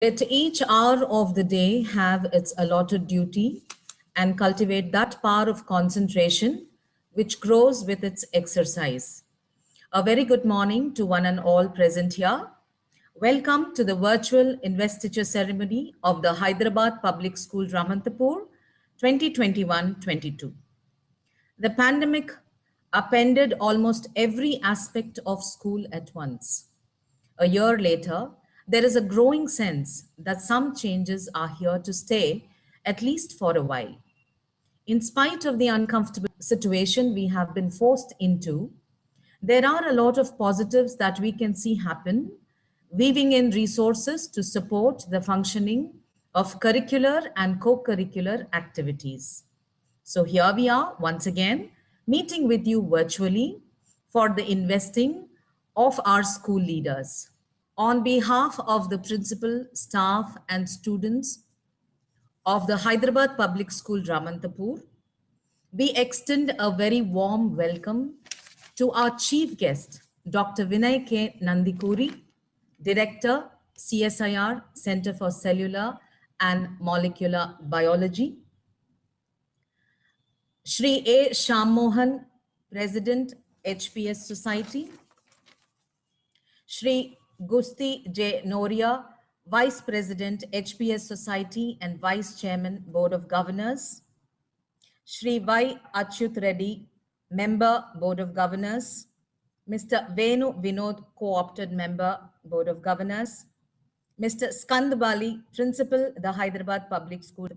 Let each hour of the day have its allotted duty and cultivate that power of concentration which grows with its exercise. A very good morning to one and all present here. Welcome to the virtual investiture ceremony of the Hyderabad Public School Ramantapur 2021-22. The pandemic upended almost every aspect of school at once. A year later, there is a growing sense that some changes are here to stay, at least for a while. In spite of the uncomfortable situation we have been forced into, there are a lot of positives that we can see happen, weaving in resources to support the functioning of curricular and co curricular activities. So here we are once again, meeting with you virtually for the investing of our school leaders. On behalf of the principal, staff, and students of the Hyderabad Public School Ramantapur, we extend a very warm welcome to our chief guest, Dr. Vinay K. Nandikuri, Director, CSIR, Center for Cellular and Molecular Biology, Shri A. Shammohan, President, HPS Society, Shri Gusti J. Noria, Vice President, HPS Society and Vice Chairman, Board of Governors, Shri Y. Achyut Reddy, Member, Board of Governors, Mr. Venu Vinod, Co-opted Member, Board of Governors, Mr. Skand Bali, Principal, the Hyderabad Public School,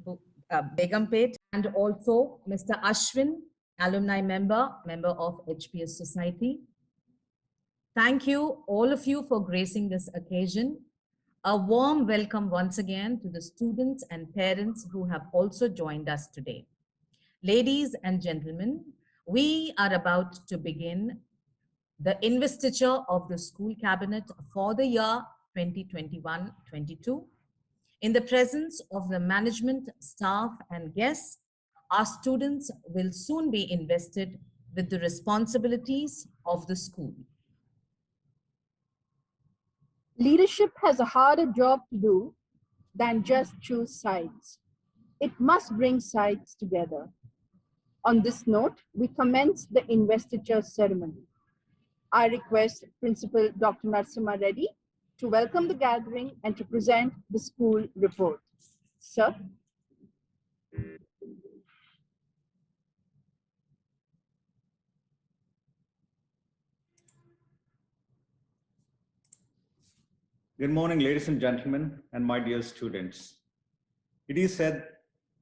Begumpet, and also Mr. Ashwin, Alumni Member, Member of HPS Society. Thank you, all of you, for gracing this occasion. A warm welcome once again to the students and parents who have also joined us today. Ladies and gentlemen, we are about to begin the investiture of the school cabinet for the year 2021-22. In the presence of the management, staff, and guests, our students will soon be invested with the responsibilities of the school. Leadership has a harder job to do than just choose sides. It must bring sides together. On this note, we commence the investiture ceremony. I request Principal Dr. Narasimha Reddy to welcome the gathering and to present the school report. Sir. Good morning, ladies and gentlemen, and my dear students. It is said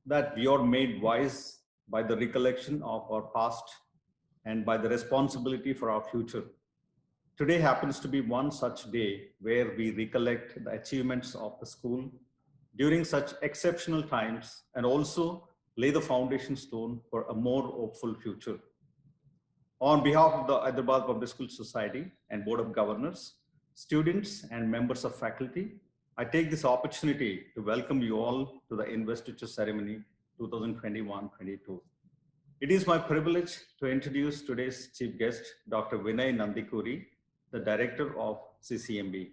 that we are made wise by the recollection of our past and by the responsibility for our future. Today happens to be one such day where we recollect the achievements of the school during such exceptional times and also lay the foundation stone for a more hopeful future. On behalf of the Hyderabad Public School Society and Board of Governors, students and members of faculty, I take this opportunity to welcome you all to the investiture ceremony 2021-22. It is my privilege to introduce today's chief guest, Dr. Vinay Nandikuri, the director of CCMB.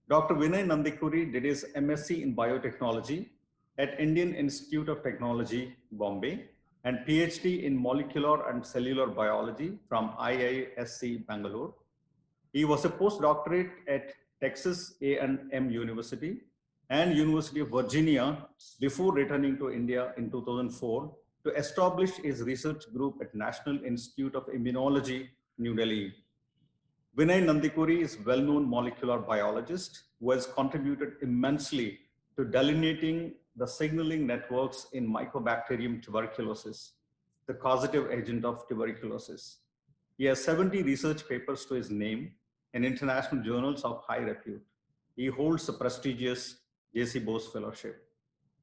Dr. Vinay Nandikuri did his MSc in Biotechnology at Indian Institute of Technology, Bombay, and PhD in Molecular and Cellular Biology from IISc Bangalore. He was a postdoctorate at Texas A&M University and University of Virginia before returning to India in 2004 to establish his research group at National Institute of Immunology, New Delhi. Vinay Nandikuri is a well-known molecular biologist who has contributed immensely to delineating the signaling networks in Mycobacterium tuberculosis, the causative agent of tuberculosis. He has 70 research papers to his name in international journals of high repute. He holds the prestigious J.C. Bose Fellowship.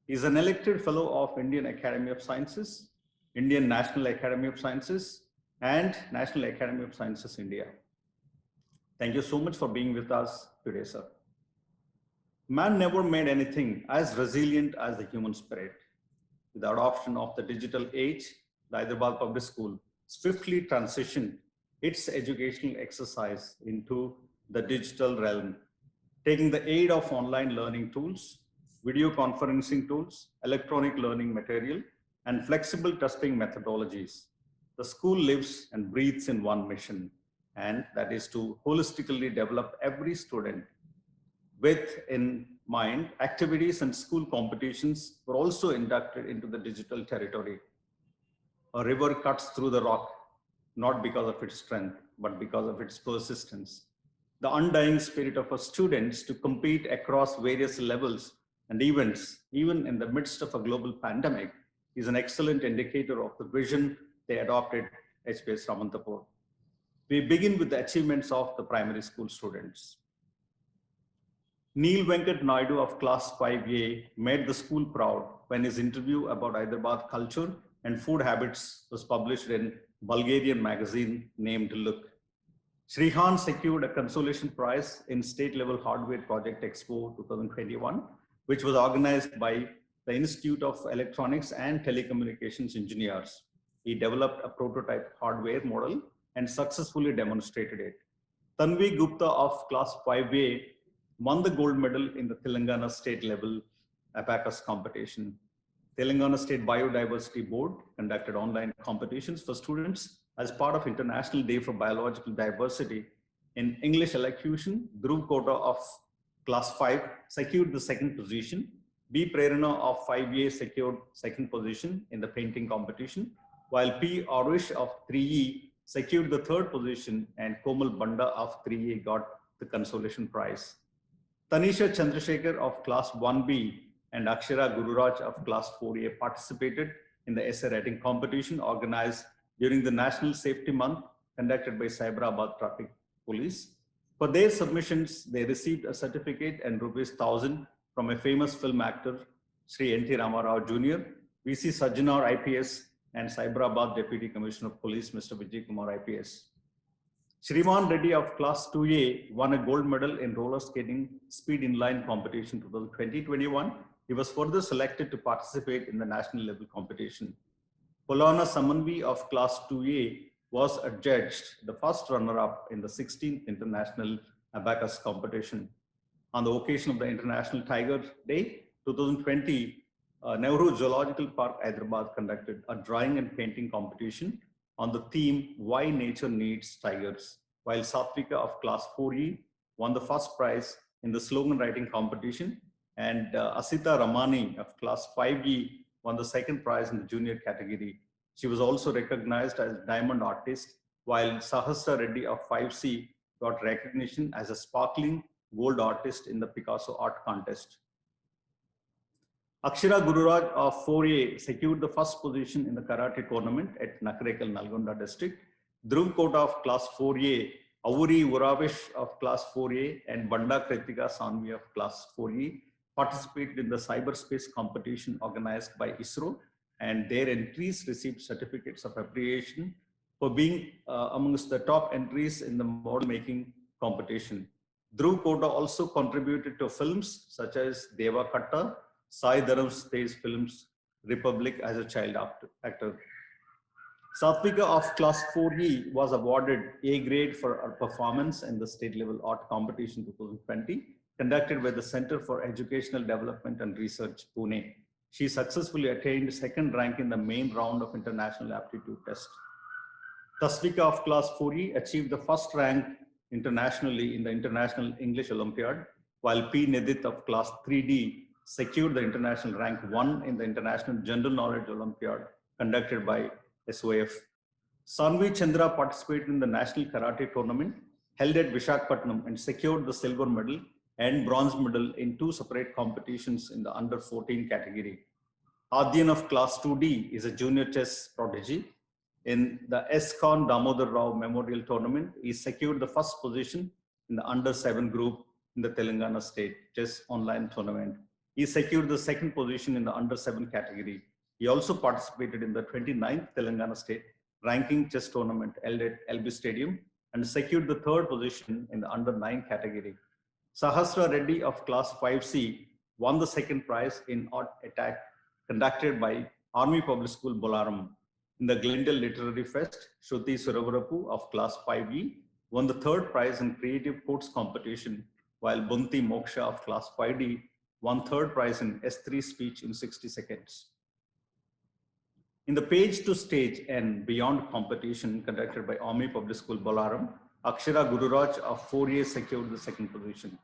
He is an elected fellow of Indian Academy of Sciences, Indian National Academy of Sciences, and National Academy of Sciences, India. Thank you so much for being with us today, sir. Man never made anything as resilient as the human spirit. With the adoption of the digital age, the Hyderabad Public School swiftly transitioned its educational exercise into the digital realm, taking the aid of online learning tools, video conferencing tools, electronic learning material, and flexible testing methodologies. The school lives and breathes in one mission, and that is to holistically develop every student. With in mind, activities and school competitions were also inducted into the digital territory. A river cuts through the rock, not because of its strength, but because of its persistence. The undying spirit of our students to compete across various levels and events, even in the midst of a global pandemic, is an excellent indicator of the vision they adopted at HPS Ramantapur. We begin with the achievements of the primary school students. Neil Venkat Naidu of class 5A made the school proud when his interview about Hyderabad culture and food habits was published in Bulgarian magazine named Look. Srihan secured a consolation prize in State Level Hardware Project Expo 2021, which was organized by the Institute of Electronics and Telecommunications Engineers. He developed a prototype hardware model and successfully demonstrated it. Tanvi Gupta of class 5A won the gold medal in the Telangana state level abacus competition. Telangana State Biodiversity Board conducted online competitions for students as part of International Day for Biological Diversity. In English elocution, Dhruv Kota of class 5 secured the second position. B. Prerana of 5A secured second position in the painting competition, while P. Arish of 3E secured the third position, and Komal Banda of 3A got the consolation prize. Tanisha Chandrasekhar of class 1B and Akshara Gururaj of class 4A participated in the essay writing competition organized during the National Safety Month conducted by Cyberabad Traffic Police. For their submissions, they received a certificate and ₹1,000 from a famous film actor, Sri N.T. Ramarao Jr., VC Sajjanar IPS, and Cyberabad Deputy Commissioner of Police, Mr. Vijay Kumar IPS. Shriman Reddy of class 2A won a gold medal in roller skating speed inline competition 2020-21. He was further selected to participate in the national level competition. Polana Samanvi of class 2A was adjudged the first runner-up in the 16th International Abacus competition. On the occasion of the International Tiger Day 2020, Nehru Zoological Park, Hyderabad conducted a drawing and painting competition on the theme, Why Nature Needs Tigers, while Satvika of class 4E won the first prize in the slogan writing competition, and Asita Ramani of class 5E won the second prize in the junior category. She was also recognized as Diamond Artist, while Sahasra Reddy of 5C got recognition as a sparkling gold artist in the Picasso Art Contest. Akshara Gururaj of 4A secured the first position in the karate tournament at Nakarekal, Nalgonda district. Dhruv Kota of class 4A, Avuri Uravish of class 4A, and Banda Kritika Sanvi of class 4E participated in the cyberspace competition organized by ISRO, and their entries received certificates of appreciation for being amongst the top entries in the model making competition. Dhruv Kota also contributed to films such as Deva Katta, Sai Dharam's stage films, Republic as a child actor. Satvika of class 4E was awarded A grade for her performance in the state level art competition 2020, conducted by the Center for Educational Development and Research, Pune. She successfully attained second rank in the main round of international aptitude test. Tasvika of class 4E achieved the first rank internationally in the International English Olympiad, while P. Nidit of class 3D secured the international rank 1 in the International General Knowledge Olympiad conducted by SOF. Sanvi Chandra participated in the National Karate Tournament held at Visakhapatnam and secured the silver medal and bronze medal in 2 separate competitions in the under 14 category. Adyan of class 2D is a junior chess prodigy. In the SCON Damodar Rao Memorial Tournament, he secured the first position in the under 7 group in the Telangana State Chess Online Tournament. He secured the second position in the under 7 category. He also participated in the 29th Telangana State Ranking Chess Tournament held at LB Stadium and secured the third position in the under 9 category. Sahasra Reddy of class 5C won the second prize in Art Attack conducted by Army Public School Bolaram. In the Glendale Literary Fest, Shruti Suravarapu of class 5E won the third prize in Creative Quotes competition while Bunti Moksha of class 5D won third prize in S3 speech in 60 seconds. In the page to stage and beyond competition conducted by Omni Public School Bolaram, Akshara Gururaj of 4A secured the second position.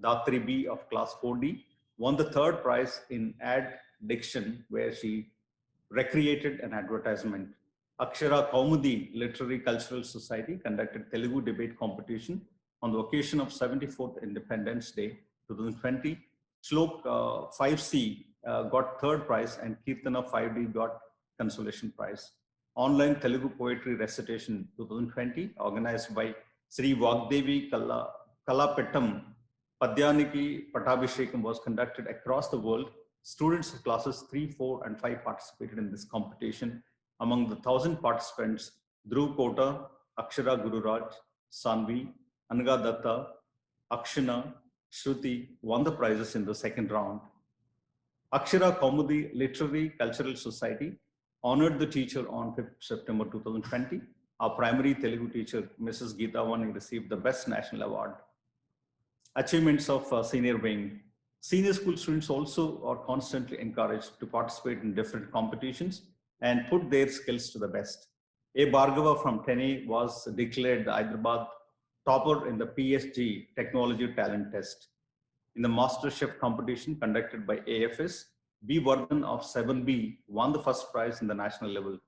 Datri B of class 4D won the third prize in ad diction, where she recreated an advertisement. Akshara Kaumudi Literary Cultural Society conducted Telugu debate competition on the occasion of 74th Independence Day 2020. Shlok 5C got third prize and Kirtana 5D got consolation prize. Online Telugu Poetry Recitation 2020 organized by Sri Vagdevi Kalapettam Padyaniki Patabhishekam was conducted across the world. Students of classes 3, 4, and 5 participated in this competition. Among the 1,000 participants, Dhruv Kota, Akshara Gururaj, Sanvi, Anaga Datta, Akshana, Shruti won the prizes in the second round. Akshara Kaumudi Literary Cultural Society honored the teacher on 5th September 2020. Our primary Telugu teacher, Mrs. Geeta Vani, received the Best National Award. Achievements of senior wing. Senior school students also are constantly encouraged to participate in different competitions and put their skills to the best. A. Bhargava from Tene was declared the Hyderabad topper in the PSG Technology Talent Test. In the Master Chef competition conducted by AFS, B. Vardhan of 7B won the first prize in the national level.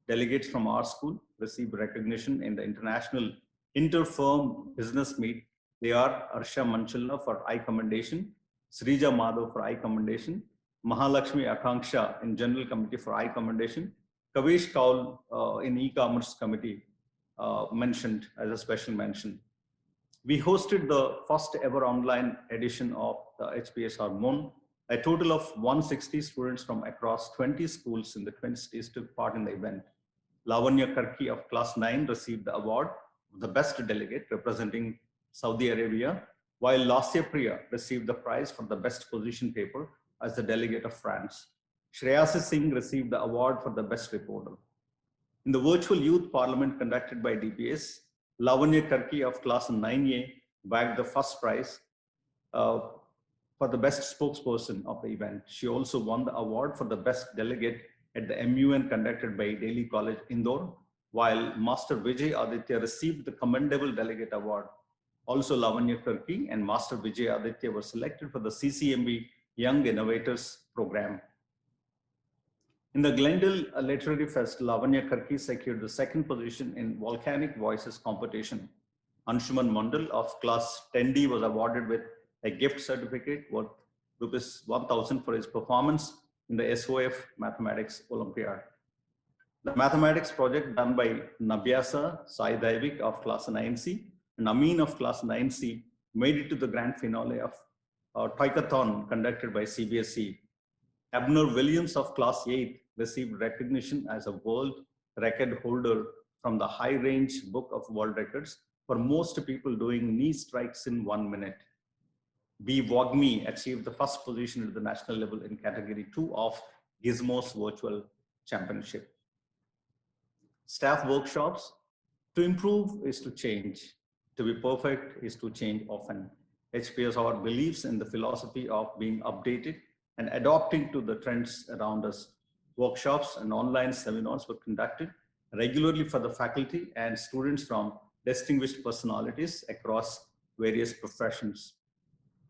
Delegates from our school received recognition in the International Inter-Firm Business Meet. They are Arsha Manchalla for Eye Commendation, Srija Madhav for Eye Commendation, Mahalakshmi Akanksha in General Committee for Eye Commendation, Kavish Kaul in E-Commerce Committee mentioned as a special mention. We hosted the first ever online edition of the HPSR MON. A total of 160 students from across 20 schools in the Twin Cities took part in the event. Lavanya Karki of class 9 received the award of the best delegate representing Saudi Arabia, while Lasya Priya received the prize for the best position paper as the delegate of France. Shreyasi Singh received the award for the best reporter. In the virtual youth parliament conducted by DPS, Lavanya Karki of class 9A bagged the first prize for the best spokesperson of the event. She also won the award for the best delegate at the MUN conducted by Delhi College, Indore, while Master Vijay Aditya received the Commendable Delegate Award. Also, Lavanya Karki and Master Vijay Aditya were selected for the CCMB Young Innovators Program. In the Glendale Literary Fest, Lavanya Karki secured the second position in Volcanic Voices competition. Anshuman Mandal of class 10D was awarded with a gift certificate worth ₹1,000 for his performance in the SOF Mathematics Olympiad. The mathematics project done by Nabhyasa Sai Daivik of class 9C and Amin of class 9C made it to the grand finale of Toykathon conducted by CBSE. Abner Williams of class 8 received recognition as a world record holder from the High Range Book of World Records for most people doing knee strikes in 1 minute. B. Wagmi achieved the first position at the national level in category 2 of Gizmo's virtual championship. Staff workshops. To improve is to change. To be perfect is to change often. HPSR believes in the philosophy of being updated and adapting to the trends around us. Workshops and online seminars were conducted regularly for the faculty and students from distinguished personalities across various professions.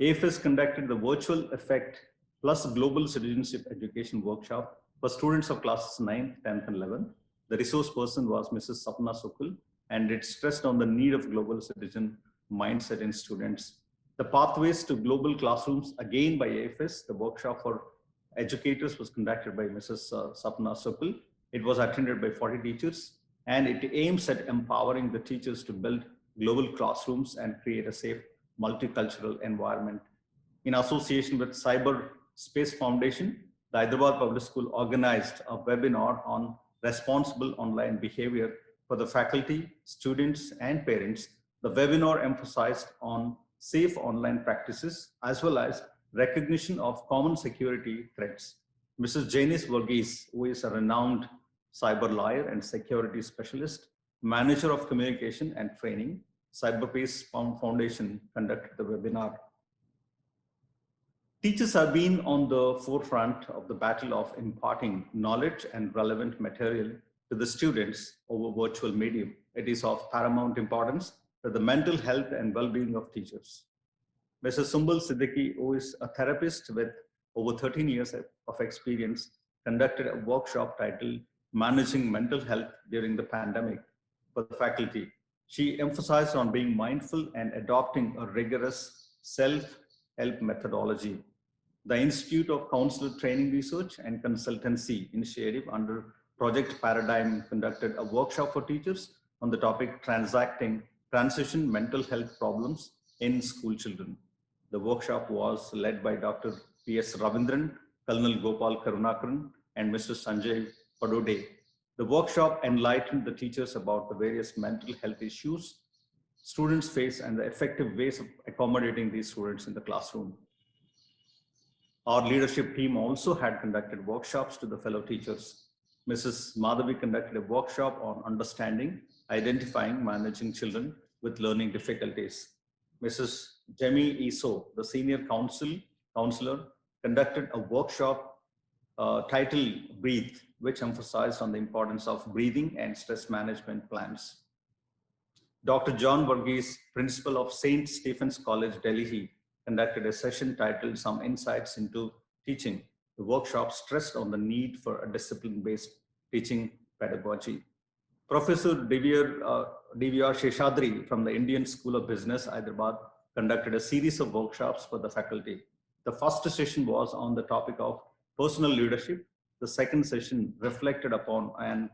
AFS conducted the Virtual Effect plus Global Citizenship Education Workshop for students of classes 9th, 10th, and 11th. The resource person was Mrs. Sapna Sukul, and it stressed on the need of global citizen mindset in students. The Pathways to Global Classrooms, again by AFS, the workshop for educators was conducted by Mrs. Sapna Sukul. It was attended by 40 teachers, and it aims at empowering the teachers to build global classrooms and create a safe multicultural environment. In association with Cyber Space Foundation, the Hyderabad Public School organized a webinar on responsible online behavior for the faculty, students, and parents. The webinar emphasized on safe online practices as well as recognition of common security threats. Mrs. Janice Varghese, who is a renowned cyber lawyer and security specialist, manager of communication and training, Cyberpeace Foundation conducted the webinar. Teachers have been on the forefront of the battle of imparting knowledge and relevant material to the students over virtual medium. It is of paramount importance that the mental health and well-being of teachers. Mrs. Sumbul Siddiqui, who is a therapist with over 13 years of experience, conducted a workshop titled Managing Mental Health During the Pandemic for the faculty. She emphasized on being mindful and adopting a rigorous self-help methodology. The Institute of Counselor Training Research and Consultancy Initiative under Project Paradigm conducted a workshop for teachers on the topic Transition Mental Health Problems in School Children. The workshop was led by Dr. P.S. Ravindran, Colonel Gopal Karunakaran, and Mr. Sanjay Padode. The workshop enlightened the teachers about the various mental health issues students face and the effective ways of accommodating these students in the classroom. Our leadership team also had conducted workshops to the fellow teachers. Mrs. Madhavi conducted a workshop on understanding, identifying, managing children with learning difficulties. Mrs. Jemi Iso, the senior counselor, conducted a workshop titled Breathe, which emphasized on the importance of breathing and stress management plans. Dr. John Varghese, principal of St. Stephen's College, Delhi, conducted a session titled Some Insights into Teaching. The workshop stressed on the need for a discipline-based teaching pedagogy. Professor DVR Sheshadri from the Indian School of Business, Hyderabad, conducted a series of workshops for the faculty. The first session was on the topic of personal leadership. The second session reflected upon an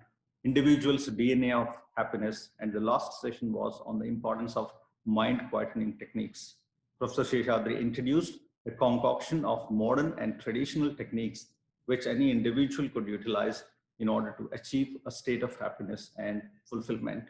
individual's DNA of happiness, and the last session was on the importance of mind quietening techniques. Professor Sheshadri introduced a concoction of modern and traditional techniques which any individual could utilize in order to achieve a state of happiness and fulfillment.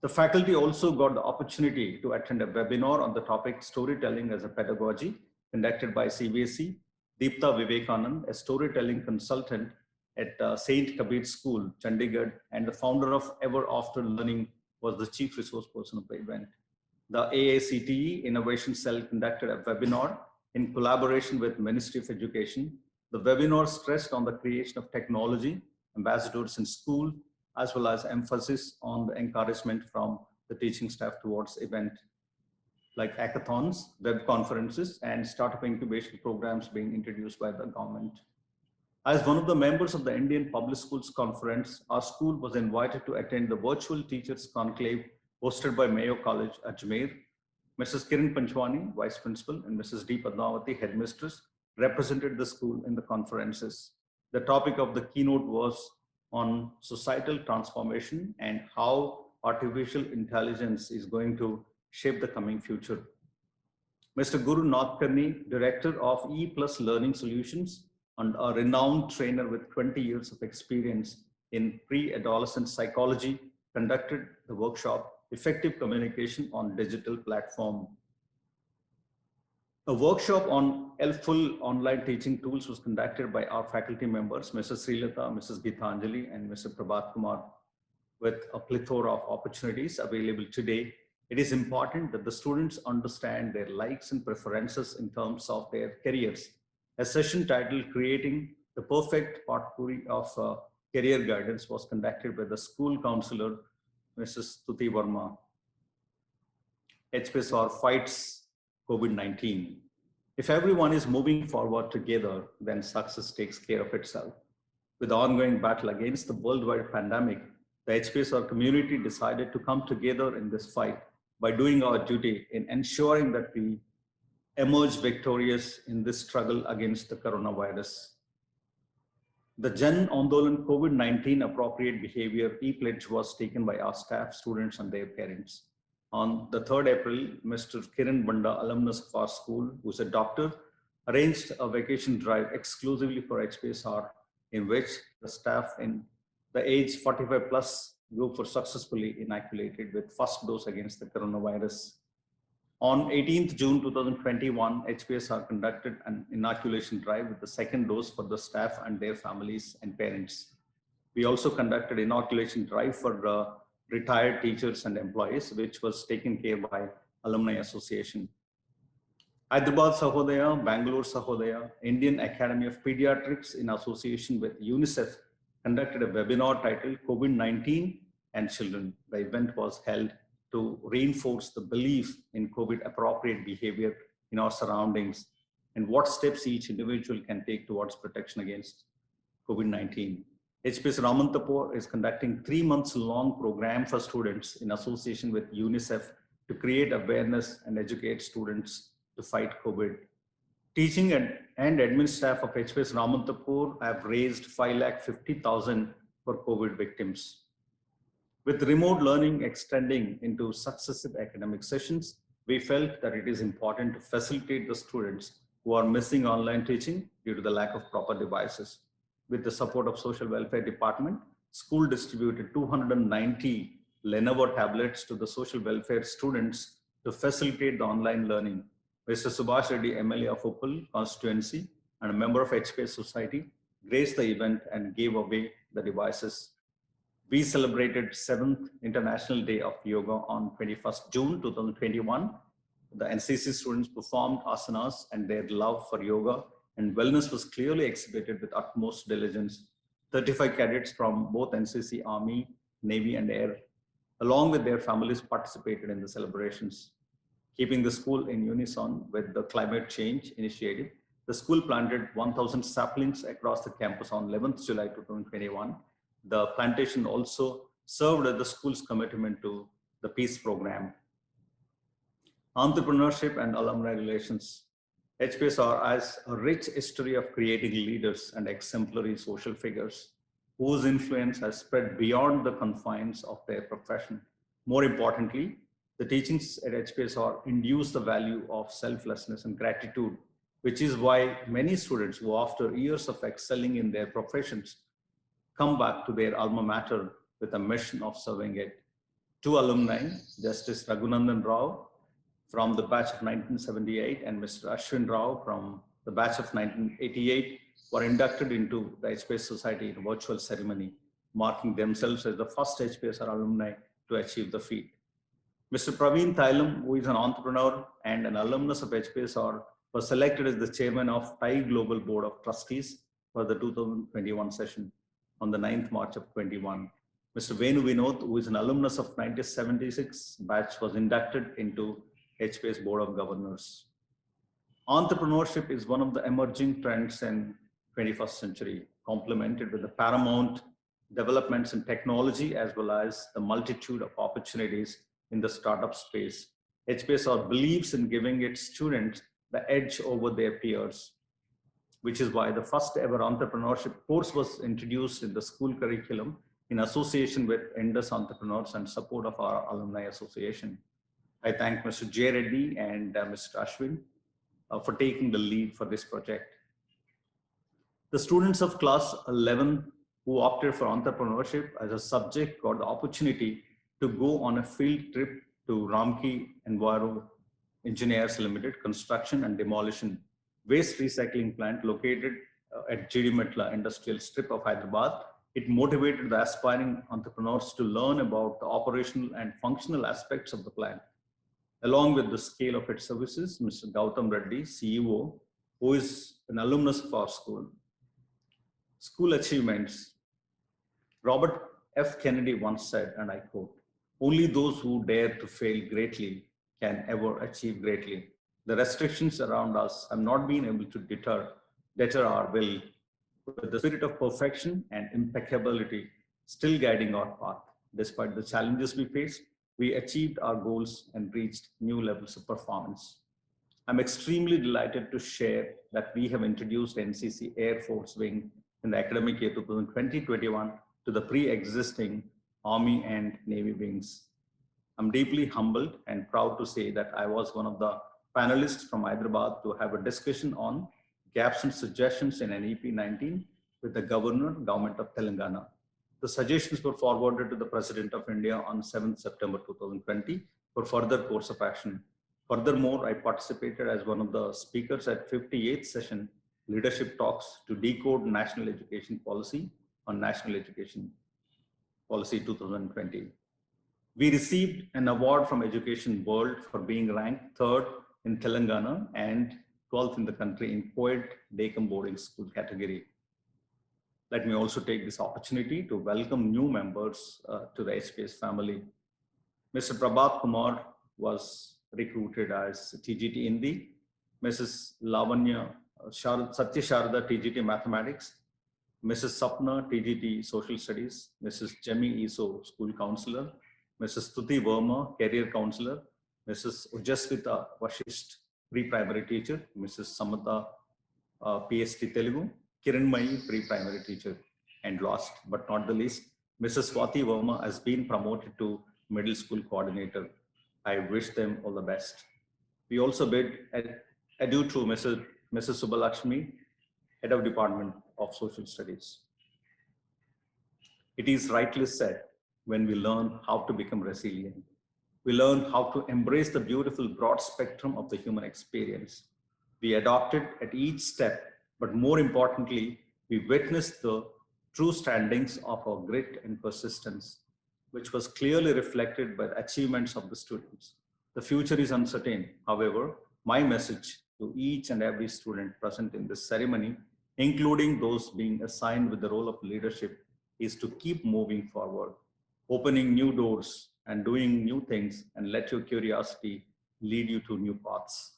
The faculty also got the opportunity to attend a webinar on the topic Storytelling as a Pedagogy, conducted by CBSE. Deepta Vivekanand, a storytelling consultant at St. Kabir School, Chandigarh, and the founder of Ever After Learning, was the chief resource person of the event. The AICTE Innovation Cell conducted a webinar in collaboration with Ministry of Education. The webinar stressed on the creation of technology ambassadors in school, as well as emphasis on the encouragement from the teaching staff towards event like hackathons, web conferences, and startup incubation programs being introduced by the government. As one of the members of the Indian Public Schools Conference, our school was invited to attend the virtual teachers conclave hosted by Mayo College, Ajmer. Mrs. Kiran Panchwani, Vice Principal, and Mrs. D. Padmavati, Headmistress, represented the school in the conferences. The topic of the keynote was on societal transformation and how artificial intelligence is going to shape the coming future. Mr. Guru Nathkarni, Director of E+ Learning Solutions and a renowned trainer with 20 years of experience in pre-adolescent psychology, conducted the workshop Effective Communication on Digital Platform. A workshop on helpful online teaching tools was conducted by our faculty members, Mrs. Srilata, Mrs. Geetanjali, and Mr. Prabhat Kumar. With a plethora of opportunities available today, it is important that the students understand their likes and preferences in terms of their careers. A session titled Creating the Perfect Potpourri of Career Guidance was conducted by the school counselor, Mrs. Tuti Verma. HPSR fights COVID-19. If everyone is moving forward together, then success takes care of itself. With the ongoing battle against the worldwide pandemic, the HPSR community decided to come together in this fight by doing our duty in ensuring that we emerge victorious in this struggle against the coronavirus. The Jan Andolan COVID-19 Appropriate Behavior e-pledge was taken by our staff, students, and their parents. On the 3rd April, Mr. Kiran Banda, alumnus of our school, who's a doctor, arranged a vacation drive exclusively for HPSR, in which the staff in the age 45 plus group were successfully inoculated with first dose against the coronavirus. On 18th June 2021, HPSR conducted an inoculation drive with the second dose for the staff and their families and parents. We also conducted inoculation drive for retired teachers and employees, which was taken care by Alumni Association. Hyderabad Sahodaya, Bangalore Sahodaya, Indian Academy of Pediatrics in association with UNICEF conducted a webinar titled COVID-19 and Children. The event was held to reinforce the belief in COVID appropriate behavior in our surroundings and what steps each individual can take towards protection against COVID-19. HPS Ramantapur is conducting 3 months long program for students in association with UNICEF to create awareness and educate students to fight COVID. Teaching and admin staff of HPS Ramantapur have raised 5,50,000 for COVID victims. With remote learning extending into successive academic sessions, we felt that it is important to facilitate the students who are missing online teaching due to the lack of proper devices. With the support of Social Welfare Department, school distributed 290 Lenovo tablets to the social welfare students to facilitate the online learning. Mr. Subhash Reddy, MLA of Uppal constituency and a member of HPS Society, graced the event and gave away the devices. We celebrated 7th International Day of Yoga on 21st June 2021. The NCC students performed asanas and their love for yoga and wellness was clearly exhibited with utmost diligence. 35 cadets from both NCC, Army, Navy and Air, along with their families, participated in the celebrations. Keeping the school in unison with the climate change initiative, the school planted 1,000 saplings across the campus on 11th July 2021. The plantation also served as the school's commitment to the peace program. Entrepreneurship and alumni relations. HPSR has a rich history of creating leaders and exemplary social figures whose influence has spread beyond the confines of their profession. More importantly, the teachings at HPSR induce the value of selflessness and gratitude, which is why many students who, after years of excelling in their professions, come back to their alma mater with a mission of serving it. 2 alumni, Justice Raghunandan Rao from the batch of 1978 and Mr. Ashwin Rao from the batch of 1988 were inducted into the HPS Society in a virtual ceremony, marking themselves as the first HPSR alumni to achieve the feat. Mr. Praveen Thailam, who is an entrepreneur and an alumnus of HPSR, was selected as the chairman of TIE Global Board of Trustees for the 2021 session on the 9th March of 21. Mr. Venu Vinod, who is an alumnus of 1976 batch, was inducted into HPS Board of Governors. Entrepreneurship is one of the emerging trends in 21st century, complemented with the paramount developments in technology as well as the multitude of opportunities in the startup space. HPSR believes in giving its students the edge over their peers, which is why the first ever entrepreneurship course was introduced in the school curriculum in association with Indus Entrepreneurs and support of our Alumni Association. I thank Mr. J. Reddy and Mr. Ashwin for taking the lead for this project. The students of class 11 who opted for entrepreneurship as a subject got the opportunity to go on a field trip to Ramki Enviro Engineers Limited construction and demolition waste recycling plant located at GD Metla industrial strip of Hyderabad. It motivated the aspiring entrepreneurs to learn about the operational and functional aspects of the plant. Along with the scale of its services, Mr. Gautam Reddy, CEO, who is an alumnus of our school. School achievements. Robert F. Kennedy once said, and I quote, "Only those who dare to fail greatly can ever achieve greatly." The restrictions around us have not been able to deter our will, with the spirit of perfection and impeccability still guiding our path. Despite the challenges we faced, we achieved our goals and reached new levels of performance. I'm extremely delighted to share that we have introduced NCC Air Force Wing in the academic year 2020-21 to the pre-existing Army and Navy wings. I'm deeply humbled and proud to say that I was one of the panelists from Hyderabad to have a discussion on gaps and suggestions in NEP 19 with the Government of Telangana. The suggestions were forwarded to the President of India on 7th September 2020 for further course of action. Furthermore, I participated as one of the speakers at 58th session leadership talks to decode national education policy on National Education Policy 2020. We received an award from Education World for being ranked third in Telangana and 12th in the country in Poet Dekam Boarding School category. Let me also take this opportunity to welcome new members to the HPS family. Mr. Prabhat Kumar was recruited as TGT Hindi, Mrs. Lavanya Satya Sharda TGT Mathematics, Mrs. Sapna TGT Social Studies, Mrs. Jemi Iso School Counselor, Mrs. Stuti Verma Career Counselor, Mrs. Ujasvita Vashisht Pre-Primary Teacher, Mrs. Samata PST Telugu, Kiranmayi Pre-Primary Teacher, and last but not the least, Mrs. Swati Verma has been promoted to Middle School Coordinator. I wish them all the best. We also bid adieu to Mrs. Subbalakshmi, Head of Department of Social Studies. It is rightly said, when we learn how to become resilient, we learn how to embrace the beautiful broad spectrum of the human experience. We adopt it at each step, but more importantly, we witness the true standings of our grit and persistence, which was clearly reflected by the achievements of the students. The future is uncertain. However, my message to each and every student present in this ceremony, including those being assigned with the role of leadership, is to keep moving forward, opening new doors and doing new things, and let your curiosity lead you to new paths.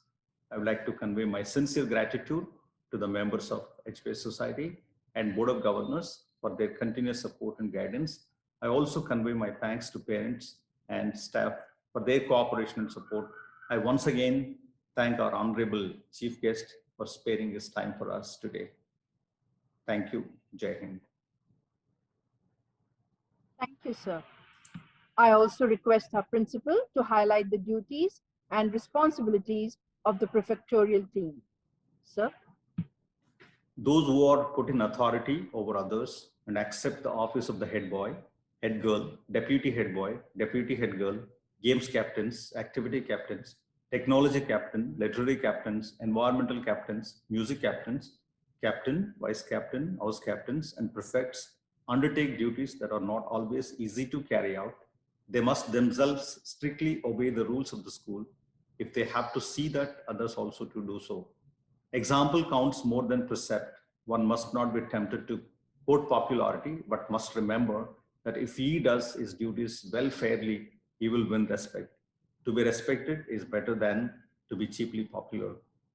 I would like to convey my sincere gratitude to the members of HPS Society and Board of Governors for their continuous support and guidance. I also convey my thanks to parents and staff for their cooperation and support. I once again thank our Honorable Chief Guest for sparing his time for us today. Thank you. Jai Hind. Thank you, sir. I also request our principal to highlight the duties and responsibilities of the prefectorial team. Sir. Those who are put in authority over others and accept the office of the head boy, head girl, deputy head boy, deputy head girl, games captains, activity captains, technology captain, literary captains, environmental captains, music captains, captain, vice captain, house captains, and prefects undertake duties that are not always easy to carry out. They must themselves strictly obey the rules of the school if they have to see that others also to do so. Example counts more than precept. One must not be tempted to quote popularity, but must remember that if he does his duties well fairly, he will win respect. To be respected is better than to be cheaply popular.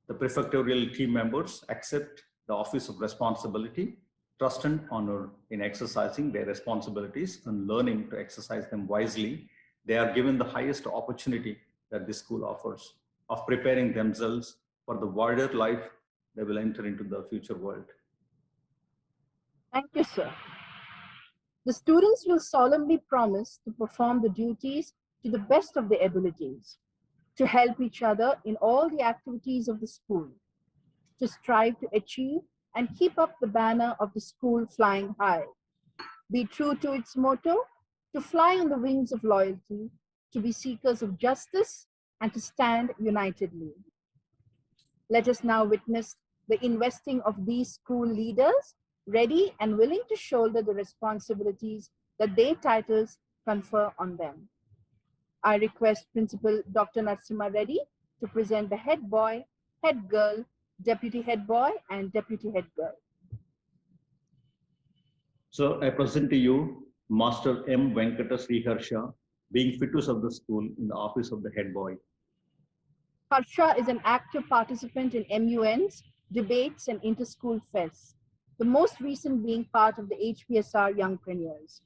The prefectorial team members accept the office of responsibility, trust and honor in exercising their responsibilities and learning to exercise them wisely. They are given the highest opportunity that this school offers of preparing themselves for the wider life they will enter into the future world. Thank you, sir. The students will solemnly promise to perform the duties to the best of their abilities, to help each other in all the activities of the school, to strive to achieve and keep up the banner of the school flying high, be true to its motto, to fly on the wings of loyalty, to be seekers of justice, and to stand unitedly. Let us now witness the investing of these school leaders, ready and willing to shoulder the responsibilities that their titles confer on them. I request Principal Dr. Narasimha Reddy to present the head boy, head girl, deputy head boy, and deputy head girl. So I present to you Master M. Venkata Sriharsha, being fit to serve the school in the office of the head boy. Harsha is an active participant in MUNs, debates, and inter-school fests, the most recent being part of the HPSR Youngpreneurs.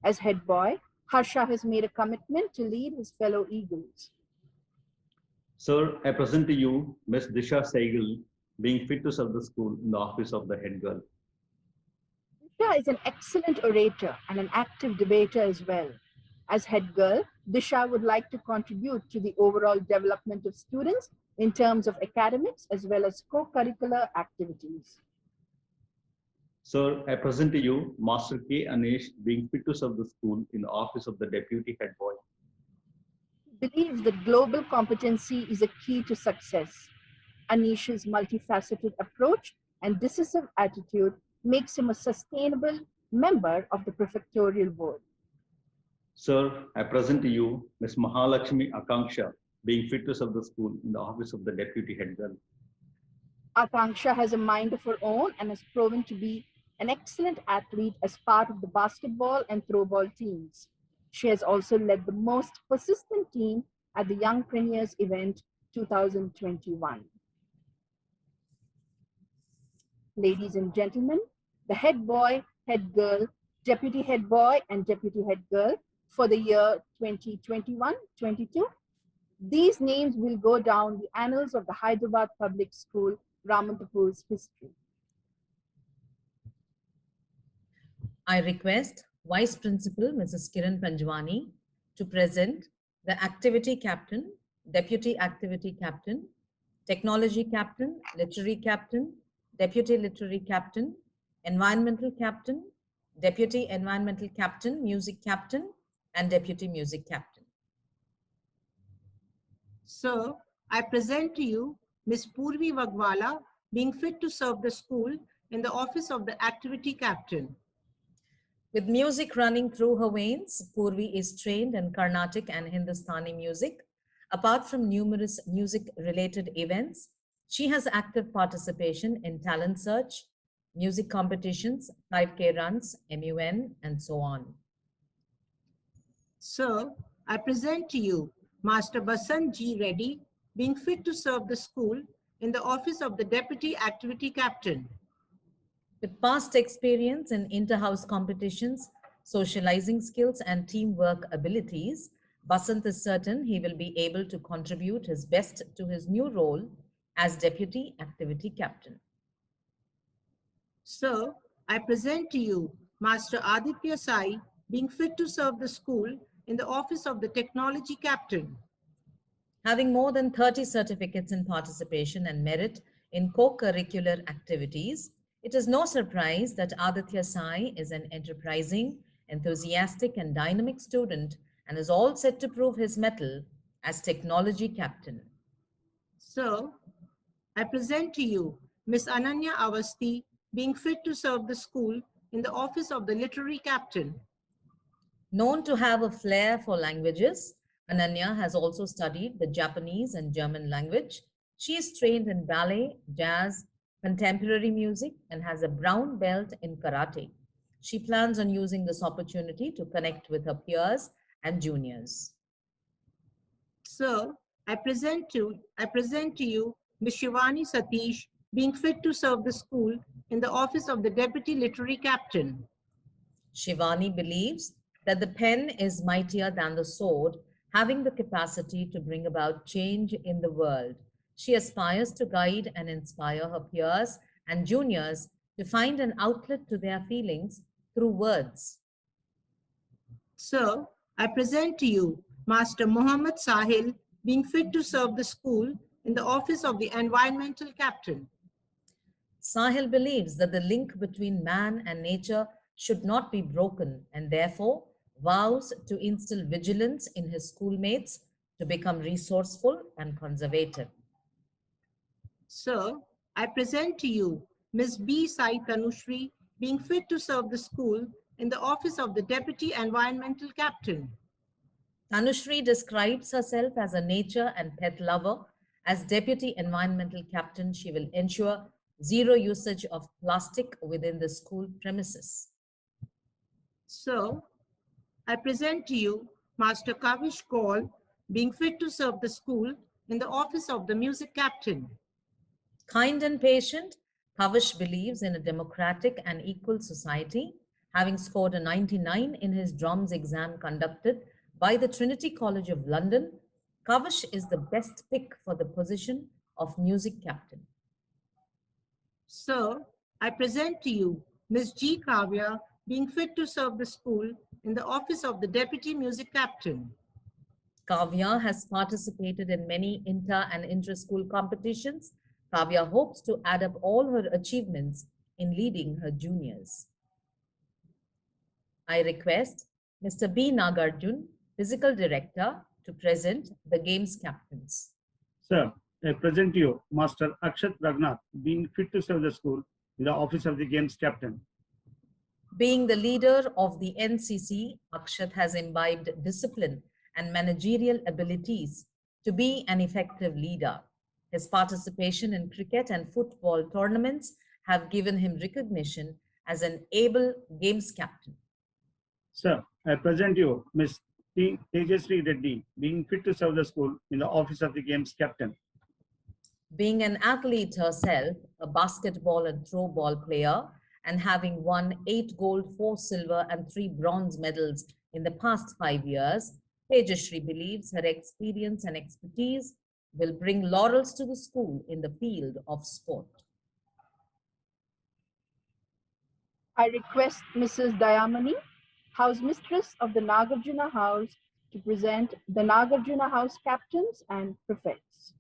As head boy, Harsha has made a commitment to lead his fellow Eagles. Sir, I present to you Ms. Disha Sehgal, being fit to serve the school in the office of the head girl. Disha is an excellent orator and an active debater as well. As head girl, Disha would like to contribute to the overall development of students in terms of academics as well as co-curricular activities. Sir, I present to you Master K. Anish, being fit to serve the school in the office of the deputy head boy. He believes that global competency is a key to success. Anish's multifaceted approach and decisive attitude makes him a sustainable member of the prefectorial board. Sir, I present to you Ms. Mahalakshmi Akanksha, being fit to serve the school in the office of the Deputy Head Girl. Akanksha has a mind of her own and has proven to be an excellent athlete as part of the basketball and throwball teams. She has also led the most persistent team at the Young Premiers event 2021. Ladies and gentlemen, the head boy, head girl, deputy head boy, and deputy head girl for the year 2021-22. These names will go down the annals of the Hyderabad Public School Ramantapur's history. I request Vice Principal Mrs. Kiran Panjwani to present the Activity Captain, Deputy Activity Captain, Technology Captain, Literary Captain, Deputy Literary Captain, Environmental Captain, Deputy Environmental Captain, Music Captain, and Deputy Music Captain. Sir, I present to you Ms. Purvi Vagwala, being fit to serve the school in the office of the Activity Captain. With music running through her veins, Purvi is trained in Carnatic and Hindustani music. Apart from numerous music-related events, she has active participation in talent search, music competitions, 5K runs, MUN, and so on. Sir, I present to you Master Basant G. Reddy, being fit to serve the school in the office of the Deputy Activity Captain. With past experience in inter-house competitions, socializing skills, and teamwork abilities, Basant is certain he will be able to contribute his best to his new role as Deputy Activity Captain. Sir, I present to you Master Aditya Sai, being fit to serve the school in the office of the Technology Captain. Having more than 30 certificates in participation and merit in co-curricular activities, it is no surprise that Aditya Sai is an enterprising, enthusiastic, and dynamic student and is all set to prove his mettle as Technology Captain. Sir, I present to you Miss Ananya Avasti, being fit to serve the school in the office of the Literary Captain. Known to have a flair for languages, Ananya has also studied the Japanese and German language. She is trained in ballet, jazz, contemporary music, and has a brown belt in karate. She plans on using this opportunity to connect with her peers and juniors. Sir, I present to you Ms. Shivani Satish, being fit to serve the school in the office of the Deputy Literary Captain. Shivani believes that the pen is mightier than the sword, having the capacity to bring about change in the world. She aspires to guide and inspire her peers and juniors to find an outlet to their feelings through words. Sir, I present to you Master Muhammad Sahil, being fit to serve the school in the office of the Environmental Captain. Sahil believes that the link between man and nature should not be broken and therefore vows to instill vigilance in his schoolmates to become resourceful and conservative. Sir, I present to you Ms. B. Sai Tanushri, being fit to serve the school in the office of the Deputy Environmental Captain. Tanushri describes herself as a nature and pet lover. As Deputy Environmental Captain, she will ensure zero usage of plastic within the school premises. Sir, I present to you Master Kavish Kaul, being fit to serve the school in the office of the Music Captain. Kind and patient, Kavish believes in a democratic and equal society. Having scored a 99 in his drums exam conducted by the Trinity College of London, Kavish is the best pick for the position of Music Captain. Sir, I present to you Ms. G. Kavya, being fit to serve the school in the office of the Deputy Music Captain. Kavya has participated in many inter- and inter-school competitions. Kavya hopes to add up all her achievements in leading her juniors. I request Mr. B. Nagarjun, Physical Director, to present the Games Captains. Sir, I present to you Master Akshat Raghunath, being fit to serve the school in the office of the Games Captain. Being the leader of the NCC, Akshat has imbibed discipline and managerial abilities to be an effective leader. His participation in cricket and football tournaments have given him recognition as an able games captain. Sir, I present you Ms. T. Tejasri Reddy, being fit to serve the school in the office of the games captain. Being an athlete herself, a basketball and throw ball player, and having won 8 gold, 4 silver, and 3 bronze medals in the past 5 years, Tejashri believes her experience and expertise will bring laurels to the school in the field of sport. I request Mrs. Dayamani, house mistress of the Nagarjuna House, to present the Nagarjuna House captains and prefects.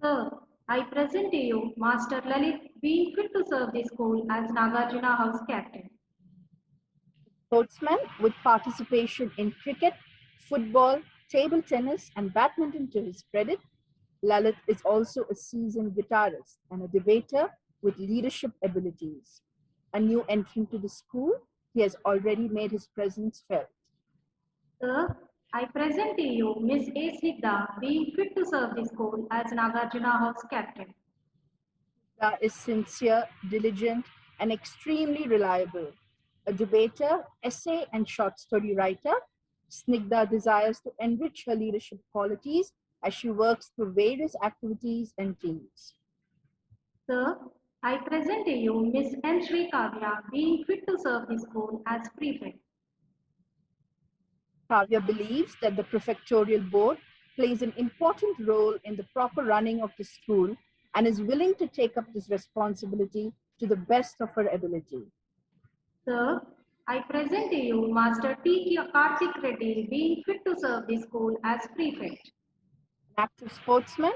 Sir, I present to you Master Lalit, being fit to serve the school as Nagarjuna House captain. Sportsman with participation in cricket, football, table tennis, and badminton to his credit, Lalit is also a seasoned guitarist and a debater with leadership abilities. A new entrant to the school, he has already made his presence felt. Sir, I present to you Miss A. Snigdha, being fit to serve the school as Nagarjuna House captain. Snigdha is sincere, diligent, and extremely reliable. A debater, essay, and short story writer, Snigdha desires to enrich her leadership qualities as she works through various activities and teams. Sir, I present to you Miss M. Sri Kavya, being fit to serve the school as prefect. Kavya believes that the prefectorial board plays an important role in the proper running of the school and is willing to take up this responsibility to the best of her ability. Sir, I present to you Master T. Karthik Reddy, being fit to serve the school as prefect. An active sportsman,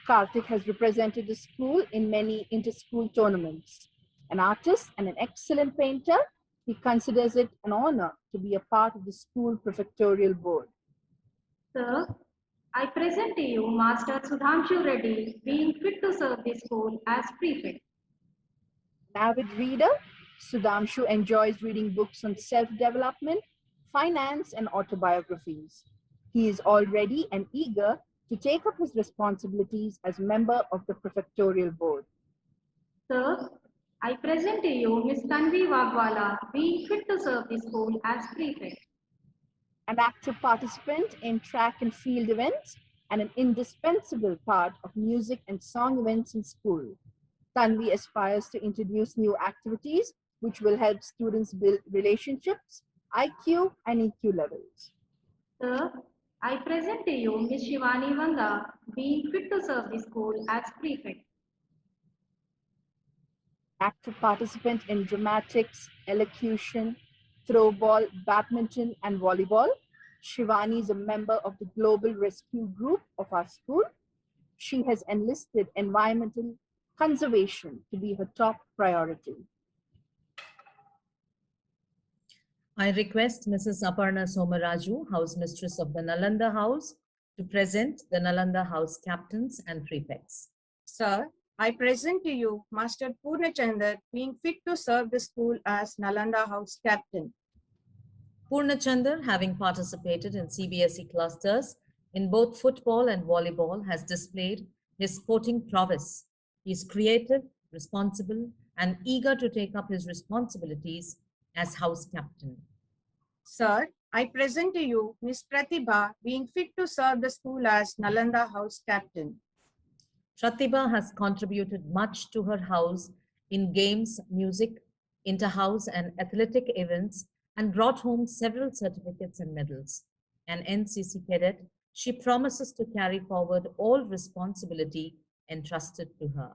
Karthik has represented the school in many inter-school tournaments. An artist and an excellent painter, he considers it an honor to be a part of the school prefectorial board. Sir, I present to you Master Sudhamshu Reddy, being fit to serve the school as prefect. An avid reader, Sudhamshu enjoys reading books on self-development, finance, and autobiographies. He is all ready and eager to take up his responsibilities as member of the prefectorial board. Sir, I present to you Miss Tanvi Wagwala, being fit to serve the school as prefect. An active participant in track and field events and an indispensable part of music and song events in school. Tanvi aspires to introduce new activities which will help students build relationships, IQ, and EQ levels. Sir, I present to you Miss Shivani Vanga, being fit to serve the school as prefect. Active participant in dramatics, elocution, throwball, badminton, and volleyball. Shivani is a member of the Global Rescue Group of our school. She has enlisted environmental conservation to be her top priority. I request Mrs. Aparna Somaraju, house mistress of the Nalanda House, to present the Nalanda House captains and prefects. Sir, I present to you Master Purnachandar, being fit to serve the school as Nalanda House captain. Purnachandar, having participated in CBSE clusters in both football and volleyball, has displayed his sporting prowess. He is creative, responsible, and eager to take up his responsibilities as house captain. Sir, I present to you Miss Pratibha, being fit to serve the school as Nalanda House captain. Pratibha has contributed much to her house in games, music, inter-house and athletic events, and brought home several certificates and medals. An NCC cadet, she promises to carry forward all responsibility entrusted to her.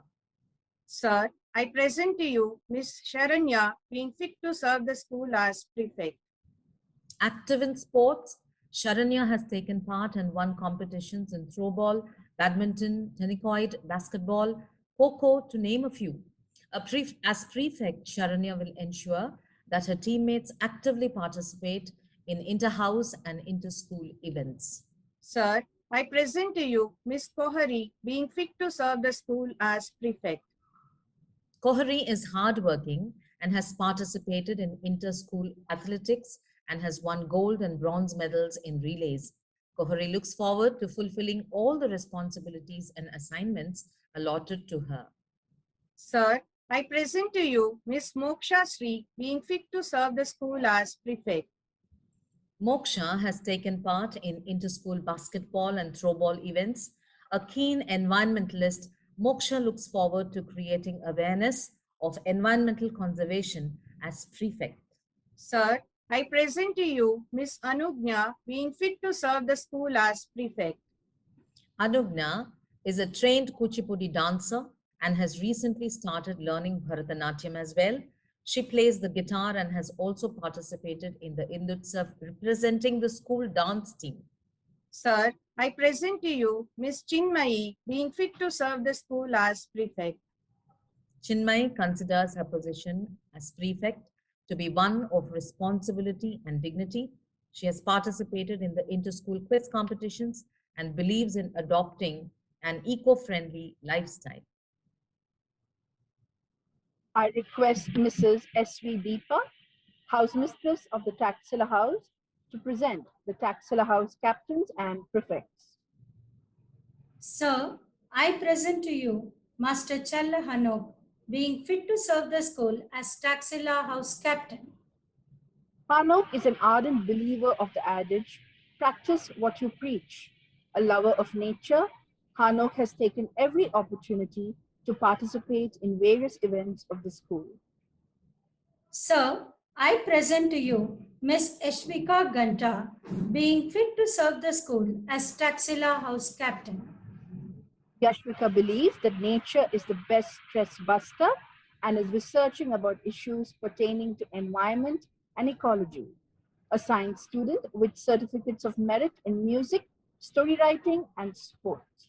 Sir, I present to you Miss Sharanya, being fit to serve the school as prefect. Active in sports, Sharanya has taken part and won competitions in throwball, badminton, tennis, basketball, kho-kho, to name a few. As prefect, Sharanya will ensure that her teammates actively participate in inter-house and inter-school events. Sir, I present to you Miss Kohari, being fit to serve the school as prefect. Kohari is hardworking and has participated in inter-school athletics and has won gold and bronze medals in relays. Kohari looks forward to fulfilling all the responsibilities and assignments allotted to her. Sir, I present to you Miss Moksha Sri, being fit to serve the school as prefect. Moksha has taken part in inter-school basketball and throwball events. A keen environmentalist, Moksha looks forward to creating awareness of environmental conservation as prefect. Sir, I present to you Miss Anugnya, being fit to serve the school as prefect. Anugna is a trained Kuchipudi dancer and has recently started learning Bharatanatyam as well. She plays the guitar and has also participated in the Indutsav representing the school dance team. Sir, I present to you Miss Chinmayi, being fit to serve the school as prefect. Chinmay considers her position as prefect to be one of responsibility and dignity. She has participated in the inter-school quiz competitions and believes in adopting an eco-friendly lifestyle. I request Mrs. S.V. Deepa, house mistress of the Taxila House, to present the Taxila House captains and prefects. Sir, I present to you Master Challa Hanok, being fit to serve the school as Taxila House Captain. Hanok is an ardent believer of the adage, practice what you preach. A lover of nature, Hanok has taken every opportunity to participate in various events of the school. Sir, I present to you Miss Eshvika Ganta, being fit to serve the school as Taxila House Captain. Yashvika believes that nature is the best stress buster and is researching about issues pertaining to environment and ecology. A science student with certificates of merit in music, story writing, and sports.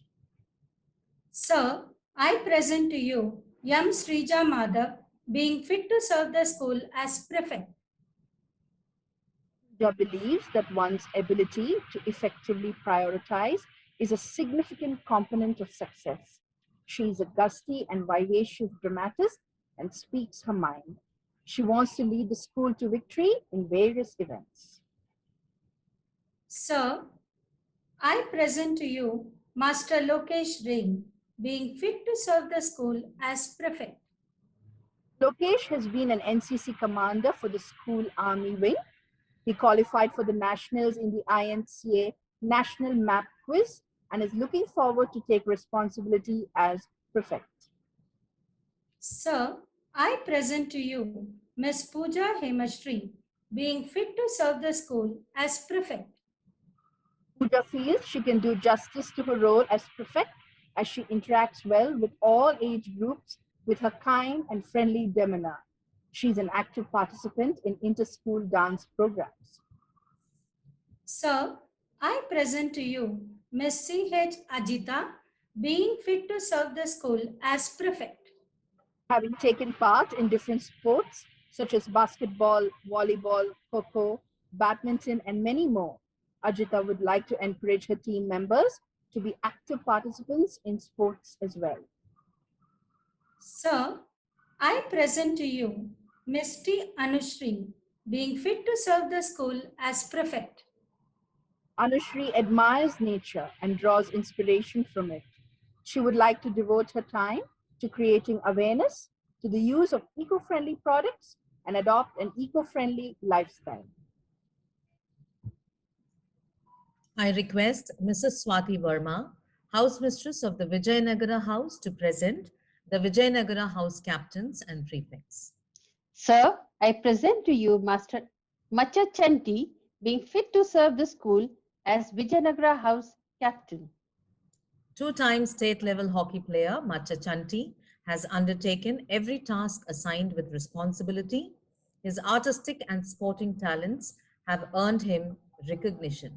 Sir, I present to you Yam Srija Madhav, being fit to serve the school as prefect. Pooja believes that one's ability to effectively prioritize is a significant component of success. She is a gusty and vivacious dramatist and speaks her mind. She wants to lead the school to victory in various events. Sir, I present to you Master Lokesh Ring, being fit to serve the school as prefect. Lokesh has been an NCC commander for the school army wing. He qualified for the nationals in the INCA National Map Quiz and is looking forward to take responsibility as prefect. Sir, I present to you Miss Pooja Hemashri, being fit to serve the school as prefect. Pooja feels she can do justice to her role as prefect as she interacts well with all age groups with her kind and friendly demeanor. She's an active participant in inter-school dance programs. Sir, I present to you Miss C.H. Ajita, being fit to serve the school as prefect. Having taken part in different sports such as basketball, volleyball, kho-kho, badminton, and many more, Ajita would like to encourage her team members to be active participants in sports as well. Sir, I present to you Miss T. Anushri, being fit to serve the school as prefect. Anushri admires nature and draws inspiration from it. She would like to devote her time to creating awareness to the use of eco-friendly products and adopt an eco-friendly lifestyle. I request Mrs. Swati Verma, house mistress of the Vijayanagara House, to present the Vijayanagara House captains and prefects. Sir, I present to you Master Macha Chanti, being fit to serve the school as Vijayanagara House captain. Two-time state-level hockey player Macha Chanti has undertaken every task assigned with responsibility. His artistic and sporting talents have earned him recognition.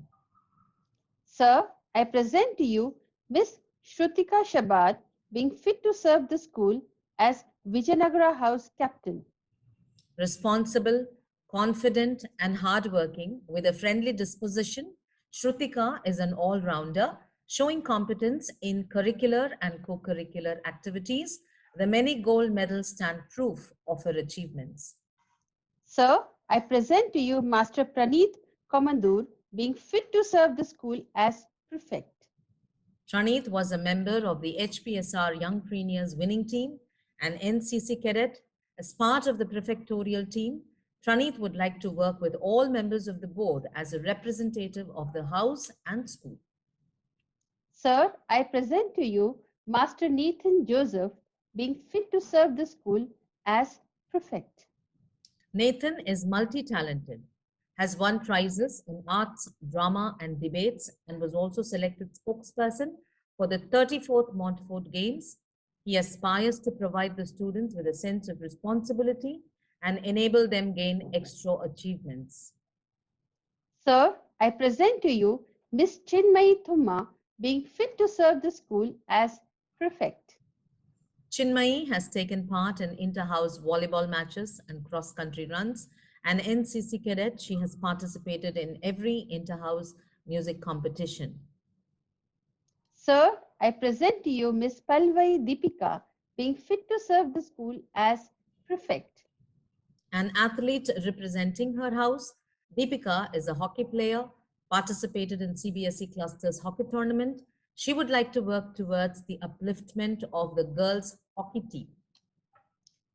Sir, I present to you Miss Shrutika Shabad, being fit to serve the school as Vijayanagara House captain. Responsible, confident, and hardworking with a friendly disposition, Shrutika is an all-rounder, showing competence in curricular and co-curricular activities, The many gold medals stand proof of her achievements. Sir, I present to you Master Praneeth Komandur, being fit to serve the school as prefect. Praneeth was a member of the HPSR Young Premiers winning team and NCC cadet. As part of the prefectorial team, Praneeth would like to work with all members of the board as a representative of the house and school. Sir, I present to you Master Nathan Joseph, being fit to serve the school as prefect. Nathan is multi-talented, has won prizes in arts, drama, and debates, and was also selected spokesperson for the 34th Montfort Games. He aspires to provide the students with a sense of responsibility and enable them gain extra achievements. Sir, I present to you Miss Chinmayi Thumma, being fit to serve the school as prefect. Chinmayi has taken part in inter-house volleyball matches and cross-country runs. An NCC cadet, she has participated in every inter-house music competition. Sir, I present to you Miss Palvai Deepika, being fit to serve the school as prefect. An athlete representing her house, Deepika is a hockey player, participated in CBSE Clusters hockey tournament. She would like to work towards the upliftment of the girls' hockey team.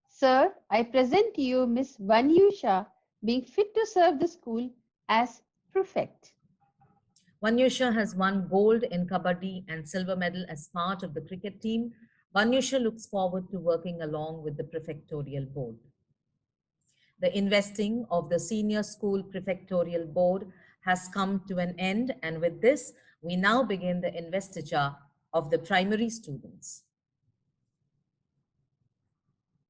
Sir, I present to you Miss Vanyusha, being fit to serve the school as prefect. Vanyusha has won gold in Kabaddi and silver medal as part of the cricket team. Vanyusha looks forward to working along with the prefectorial board. The investing of the senior school prefectorial board has come to an end, and with this, we now begin the investiture of the primary students.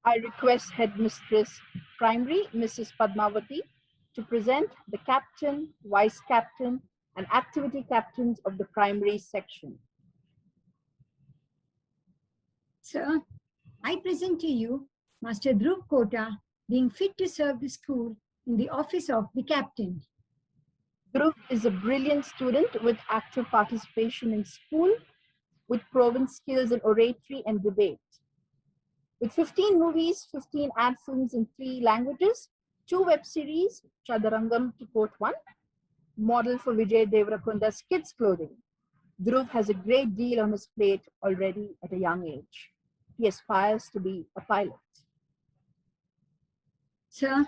I request Headmistress Primary, Mrs. Padmavati, to present the captain, vice captain, and activity captains of the primary section. Sir, I present to you Master Dhruv Kota, being fit to serve the school in the office of the captain. Dhruv is a brilliant student with active participation in school, with proven skills in oratory and debate. With 15 movies, 15 ad films in 3 languages, 2 web series, Chadarangam to quote 1, model for Vijay Devarakonda's kids' clothing. Dhruv has a great deal on his plate already at a young age. He aspires to be a pilot. Sir,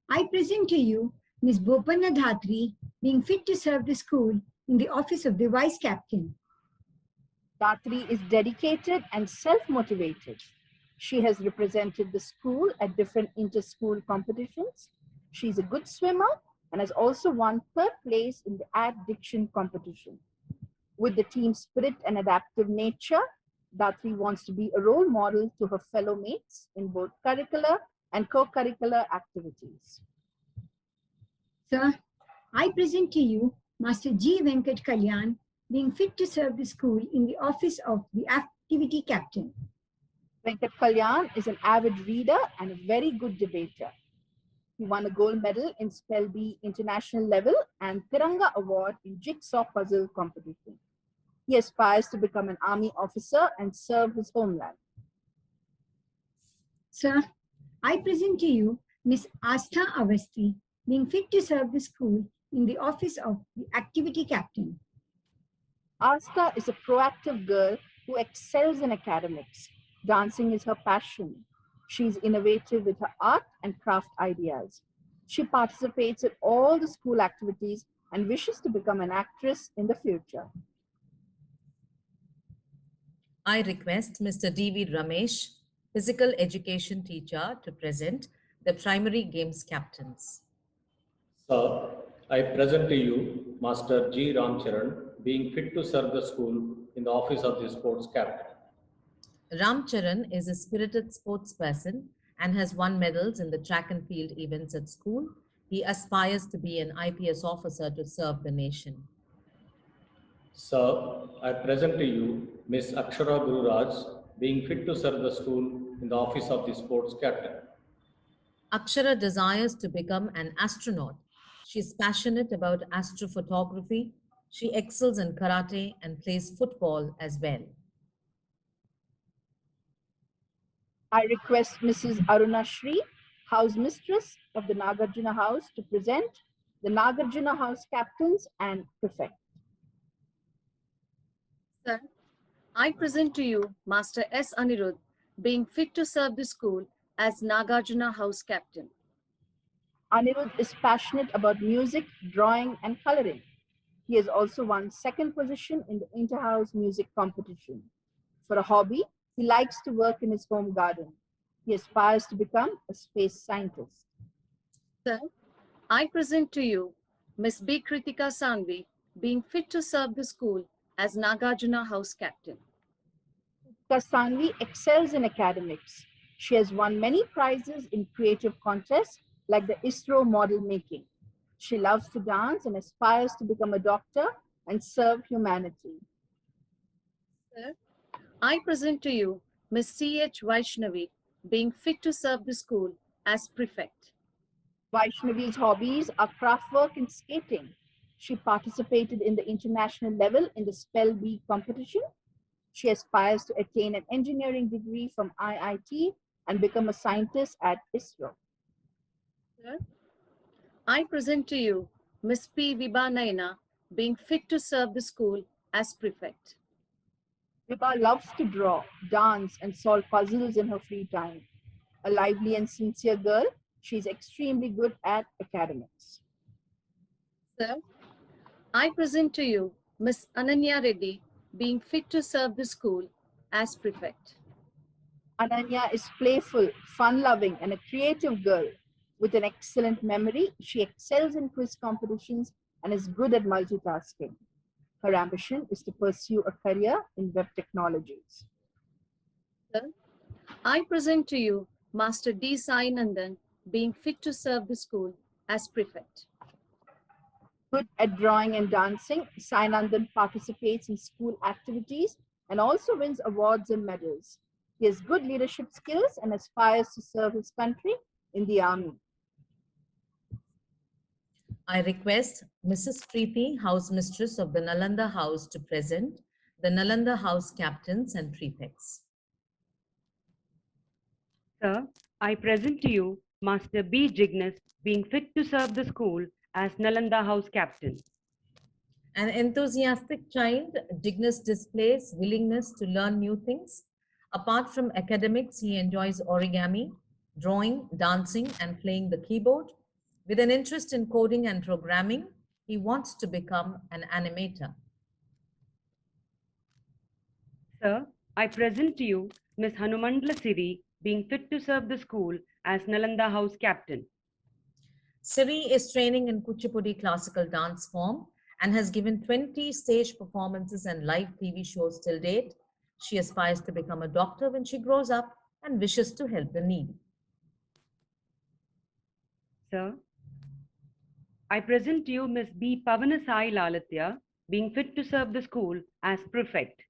I present to you Ms. Bopanna Dhatri, being fit to serve the school in the office of the vice captain. Dhatri is dedicated and self-motivated. She has represented the school at different inter-school competitions. She's a good swimmer and has also won 3rd place in the ad diction competition. With the team spirit and adaptive nature, Dhatri wants to be a role model to her fellow mates in both curricular and co-curricular activities. Sir, I present to you Master G. Venkat Kalyan, being fit to serve the school in the office of the activity captain. Venkat Kalyan is an avid reader and a very good debater. He won a gold medal in Spell Bee international level and Tiranga Award in jigsaw puzzle competition. He aspires to become an army officer and serve his homeland. Sir, I present to you Miss Astha Avasti, being fit to serve the school in the office of the activity captain. Astha is a proactive girl who excels in academics. Dancing is her passion. She's innovative with her art and craft ideas. She participates in all the school activities and wishes to become an actress in the future. I request Mr. D.V. Ramesh, physical education teacher, to present the primary games captains. Sir, I present to you Master G. Ramcharan, being fit to serve the school in the office of the sports captain. Ramcharan is a spirited sportsperson and has won medals in the track and field events at school. He aspires to be an IPS officer to serve the nation. Sir, I present to you Miss Akshara Gururaj, being fit to serve the school in the office of the sports captain. Akshara desires to become an astronaut. She is passionate about astrophotography. She excels in karate and plays football as well. I request Mrs. Aruna Shri, House Mistress of the Nagarjuna House, to present the Nagarjuna House captains and prefect. Sir, I present to you Master S. Anirudh, being fit to serve the school as Nagarjuna House captain. Anirudh is passionate about music, drawing, and coloring. He has also won second position in the inter-house music competition. For a hobby, he likes to work in his home garden. He aspires to become a space scientist. Sir, I present to you Miss B. Kritika Sanvi, being fit to serve the school as Nagarjuna House captain. Kasanvi excels in academics. She has won many prizes in creative contests like the ISRO model making. She loves to dance and aspires to become a doctor and serve humanity. Sir, I present to you Miss C.H. Vaishnavi, being fit to serve the school as prefect. Vaishnavi's hobbies are craft work and skating. She participated in the international level in the Spell Bee competition. She aspires to attain an engineering degree from IIT and become a scientist at ISRO. Sir, I present to you Miss P. Vibha Naina, being fit to serve the school as prefect. Vibha loves to draw, dance, and solve puzzles in her free time. A lively and sincere girl, she is extremely good at academics. Sir, I present to you Miss Ananya Reddy, being fit to serve the school as prefect. Ananya is playful, fun-loving, and a creative girl. With an excellent memory, she excels in quiz competitions and is good at multitasking. Her ambition is to pursue a career in web technologies. Sir, I present to you Master D. Sai Nandan, being fit to serve the school as prefect. Good at drawing and dancing, Sainandan participates in school activities and also wins awards and medals. He has good leadership skills and aspires to serve his country in the army. I request Mrs. Preeti, House Mistress of the Nalanda House, to present the Nalanda House captains and prefects. Sir, I present to you Master B. Jignesh, being fit to serve the school as Nalanda House captain. An enthusiastic child, Jignesh displays willingness to learn new things. Apart from academics, he enjoys origami, drawing, dancing, and playing the keyboard. With an interest in coding and programming, he wants to become an animator. Sir, I present to you Miss Hanumandla Siri, being fit to serve the school as Nalanda House captain. Siri is training in Kuchipudi classical dance form and has given 20 stage performances and live TV shows till date. She aspires to become a doctor when she grows up and wishes to help the needy. Sir, I present to you Miss B. Pavanasai Lalatya, being fit to serve the school as prefect.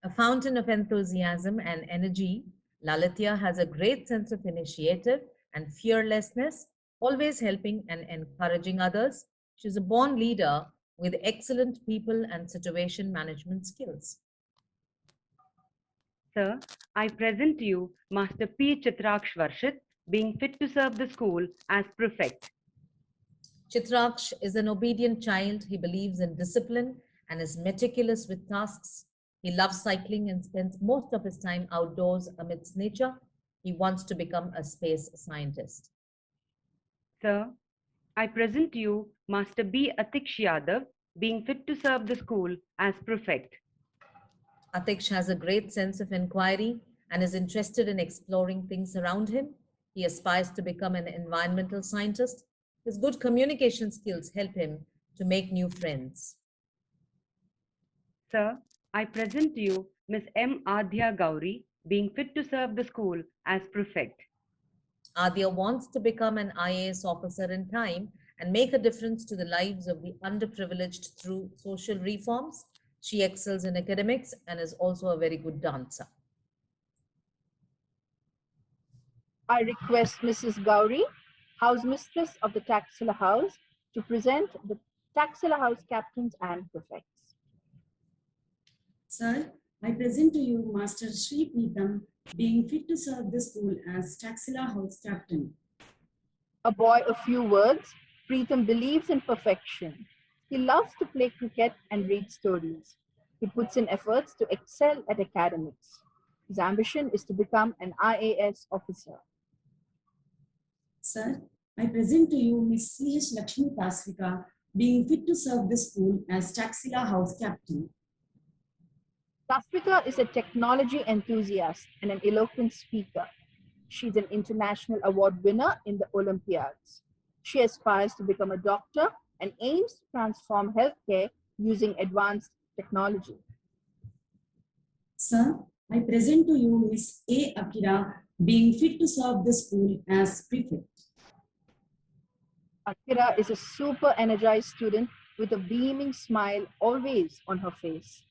A fountain of enthusiasm and energy, Lalatya has a great sense of initiative and fearlessness, always helping and encouraging others. She is a born leader with excellent people and situation management skills. Sir, I present to you Master P. Chitraksh Varshit, being fit to serve the school as prefect. Chitraksh is an obedient child. He believes in discipline and is meticulous with tasks. He loves cycling and spends most of his time outdoors amidst nature. He wants to become a space scientist. Sir, I present to you Master B. Atiksh Yadav, being fit to serve the school as prefect. Atiksh has a great sense of inquiry and is interested in exploring things around him. He aspires to become an environmental scientist. His good communication skills help him to make new friends. Sir, I present to you Miss M. Adhya Gauri, being fit to serve the school as prefect. Adhya wants to become an IAS officer in time and make a difference to the lives of the underprivileged through social reforms. She excels in academics and is also a very good dancer. I request Mrs. Gauri, House Mistress of the Taxila House, to present the Taxila House captains and prefects. Sir, I present to you Master Sri Preetham, being fit to serve the school as Taxila House Captain. A boy of few words, Preetham believes in perfection. He loves to play cricket and read stories. He puts in efforts to excel at academics. His ambition is to become an IAS officer. Sir, I present to you Miss C.H. Lakshmi Tasvika, being fit to serve the school as Taxila House Captain. Tasvika is a technology enthusiast and an eloquent speaker. She's an international award winner in the Olympiads. She aspires to become a doctor and aims to transform healthcare using advanced technology. Sir, I present to you Miss A. Akira, being fit to serve the school as prefect. Akira is a super energized student with a beaming smile always on her face.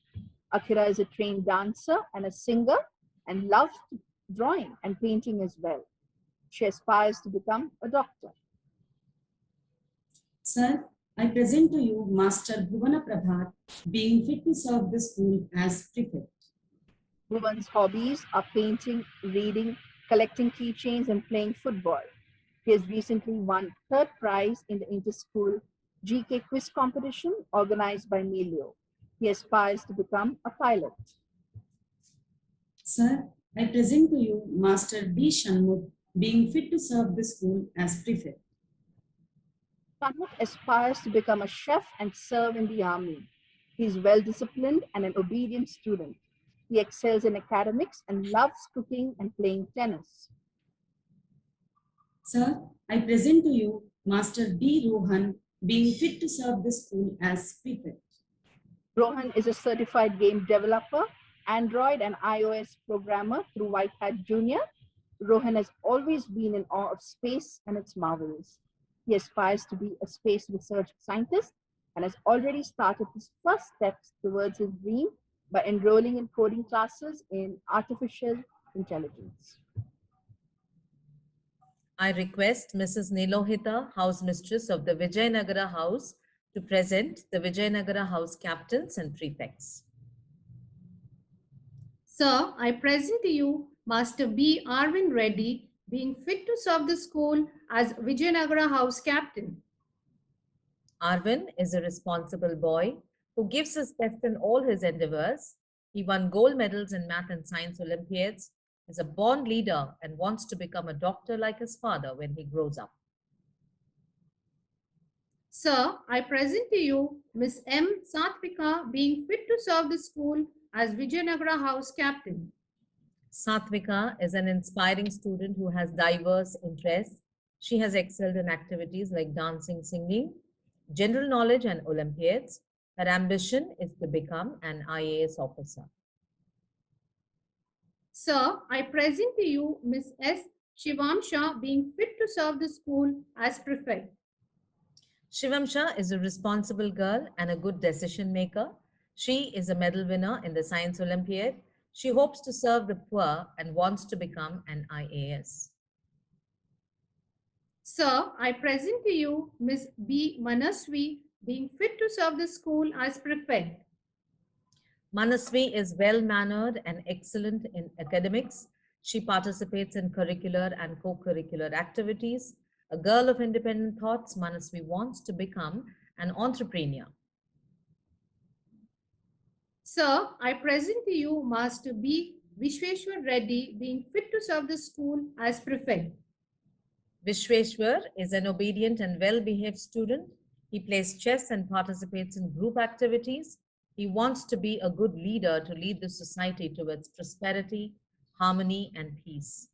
Akira is a trained dancer and a singer and loves drawing and painting as well. She aspires to become a doctor. Sir, I present to you Master Bhuvana Prabhat, being fit to serve the school as prefect. Bhuvan's hobbies are painting, reading, collecting keychains, and playing football. He has recently won third prize in the inter-school GK quiz competition organized by Melio. He aspires to become a pilot. Sir, I present to you Master B. Shanmugh, being fit to serve the school as prefect. Shanmugh aspires to become a chef and serve in the army. He is well-disciplined and an obedient student. He excels in academics and loves cooking and playing tennis. Sir, I present to you Master D. Rohan, being fit to serve the school as prefect. Rohan is a certified game developer, Android and iOS programmer through White Hat Junior. Rohan has always been in awe of space and its marvels. He aspires to be a space research scientist and has already started his first steps towards his dream by enrolling in coding classes in artificial intelligence. I request Mrs. Nilohita, House Mistress of the Vijayanagara House, to present the Vijayanagara House captains and prefects. Sir, I present to you Master B. Arvind Reddy, being fit to serve the school as Vijayanagara House captain. Arvind is a responsible boy who gives his best in all his endeavors. He won gold medals in math and science Olympiads, is a born leader and wants to become a doctor like his father when he grows up. Sir, I present to you Miss M. Satvika, being fit to serve the school as Vijayanagara House captain. Satvika is an inspiring student who has diverse interests. She has excelled in activities like dancing, singing, general knowledge, and Olympiads. Her ambition is to become an IAS officer. Sir, I present to you Miss S. Shivamsha, being fit to serve the school as prefect. Shivamsha is a responsible girl and a good decision maker. She is a medal winner in the Science Olympiad. She hopes to serve the poor and wants to become an IAS. Sir, I present to you Miss B. Manaswi, being fit to serve the school as prefect. Manasvi is well-mannered and excellent in academics. She participates in curricular and co-curricular activities. A girl of independent thoughts, Manasvi wants to become an entrepreneur. Sir, I present to you Master B. Vishweshwar Reddy, being fit to serve the school as prefect. Vishweshwar is an obedient and well-behaved student. He plays chess and participates in group activities. He wants to be a good leader to lead the society towards prosperity, harmony, and peace.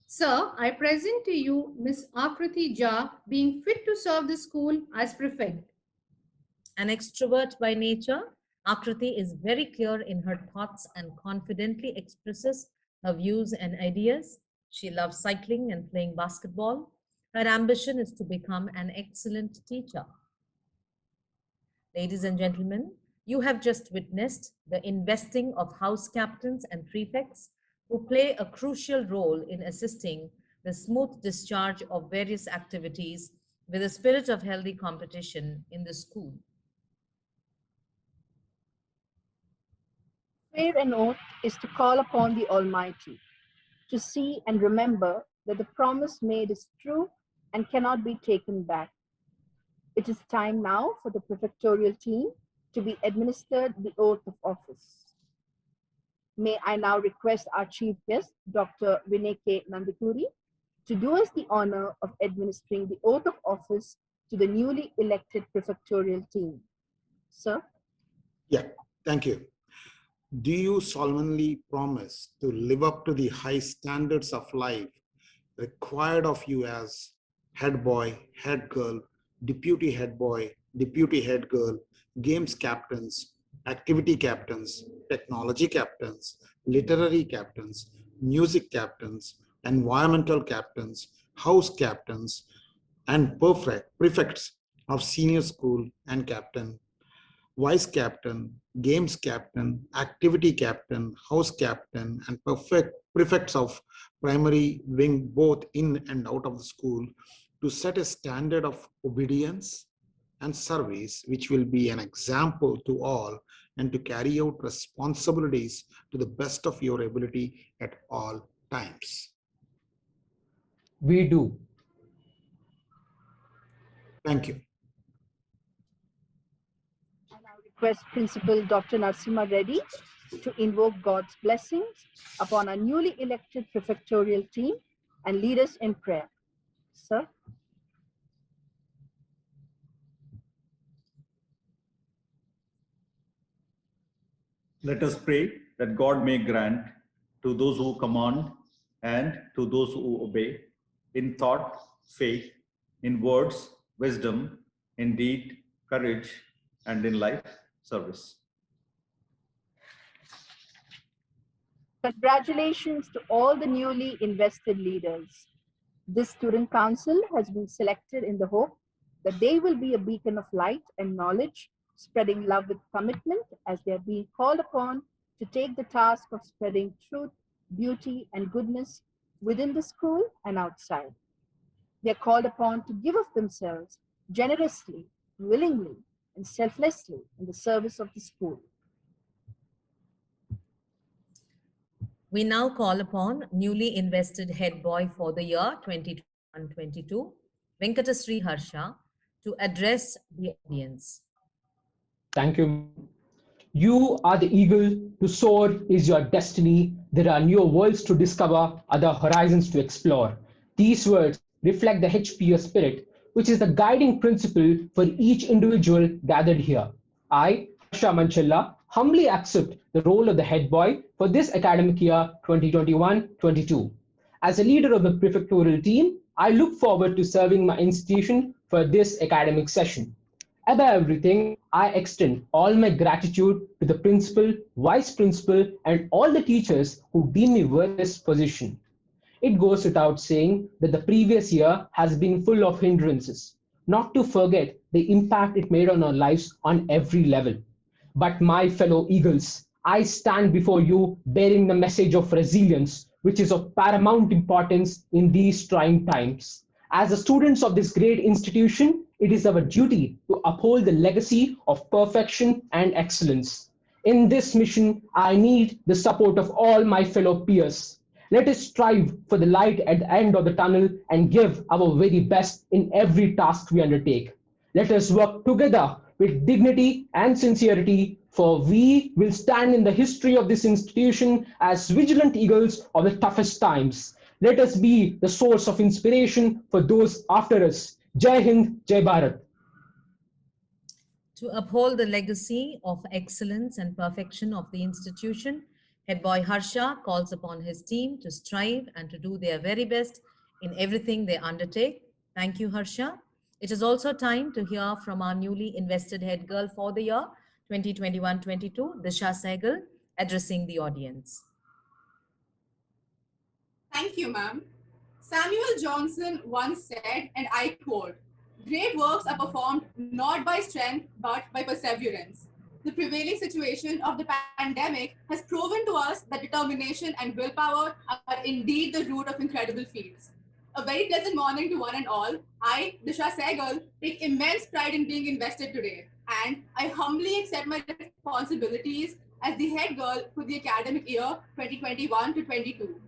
Sir, I present to you Miss Akriti Jha, being fit to serve the school as prefect. An extrovert by nature, Akriti is very clear in her thoughts and confidently expresses her views and ideas. She loves cycling and playing basketball. Her ambition is to become an excellent teacher. Ladies and gentlemen, you have just witnessed the investing of house captains and prefects who play a crucial role in assisting the smooth discharge of various activities with a spirit of healthy competition in the school. Swear an oath is to call upon the Almighty, to see and remember that the promise made is true and cannot be taken back. It is time now for the prefectorial team to be administered the oath of office. May I now request our chief guest, Dr. Vinay K. Nandikuri, to do us the honor of administering the oath of office to the newly elected prefectorial team. Sir? Yeah, thank you. Do you solemnly promise to live up to the high standards of life required of you as head boy, head girl, deputy head boy, deputy head girl, games captains, activity captains, technology captains, literary captains, music captains, environmental captains, house captains, and prefects of senior school and captain, vice captain, games captain, activity captain, house captain, and prefects of primary wing both in and out of the school to set a standard of obedience and service which will be an example to all and to carry out responsibilities to the best of your ability at all times. We do. Thank you. Request Principal Dr. Narasimha Reddy to invoke God's blessings upon our newly elected prefectorial team and lead us in prayer. Sir? Let us pray that God may grant to those who command and to those who obey, in thought, faith, in words, wisdom, in deed, courage, and in life, service. Congratulations to all the newly invested leaders. This student council has been selected in the hope that they will be a beacon of light and knowledge, spreading love with commitment as they are being called upon to take the task of spreading truth, beauty, and goodness within the school and outside. They are called upon to give of themselves generously, willingly, and selflessly in the service of the school. We now call upon newly invested head boy for the year 2021-22, Venkatasri Harsha, to address the audience. Thank you. You are the eagle. To soar is your destiny. There are new worlds to discover, other horizons to explore. These words reflect the HPO spirit, which is the guiding principle for each individual gathered here. I, Harsha Manchella, humbly accept the role of the head boy for this academic year 2021-22. As a leader of the prefectorial team, I look forward to serving my institution for this academic session. Above everything, I extend all my gratitude to the principal, vice principal, and all the teachers who deem me worth this position. It goes without saying that the previous year has been full of hindrances, not to forget the impact it made on our lives on every level. But my fellow eagles, I stand before you bearing the message of resilience, which is of paramount importance in these trying times. As the students of this great institution, it is our duty to uphold the legacy of perfection and excellence. In this mission, I need the support of all my fellow peers. Let us strive for the light at the end of the tunnel and give our very best in every task we undertake. Let us work together with dignity and sincerity, for we will stand in the history of this institution as vigilant eagles of the toughest times. Let us be the source of inspiration for those after us. Jai Hind, Jai Bharat. To uphold the legacy of excellence and perfection of the institution, Head boy Harsha calls upon his team to strive and to do their very best in everything they undertake. Thank you, Harsha. It is also time to hear from our newly invested head girl for the year 2021-22, Disha Sehgal, addressing the audience. Thank you, ma'am. Samuel Johnson once said, and I quote, "Great works are performed not by strength, but by perseverance." The prevailing situation of the pandemic has proven to us that determination and willpower are indeed the root of incredible feats. A very pleasant morning to one and all. I, Disha Sehgal, take immense pride in being invested today, and I humbly accept my responsibilities as the head girl for the academic year 2021 to 22.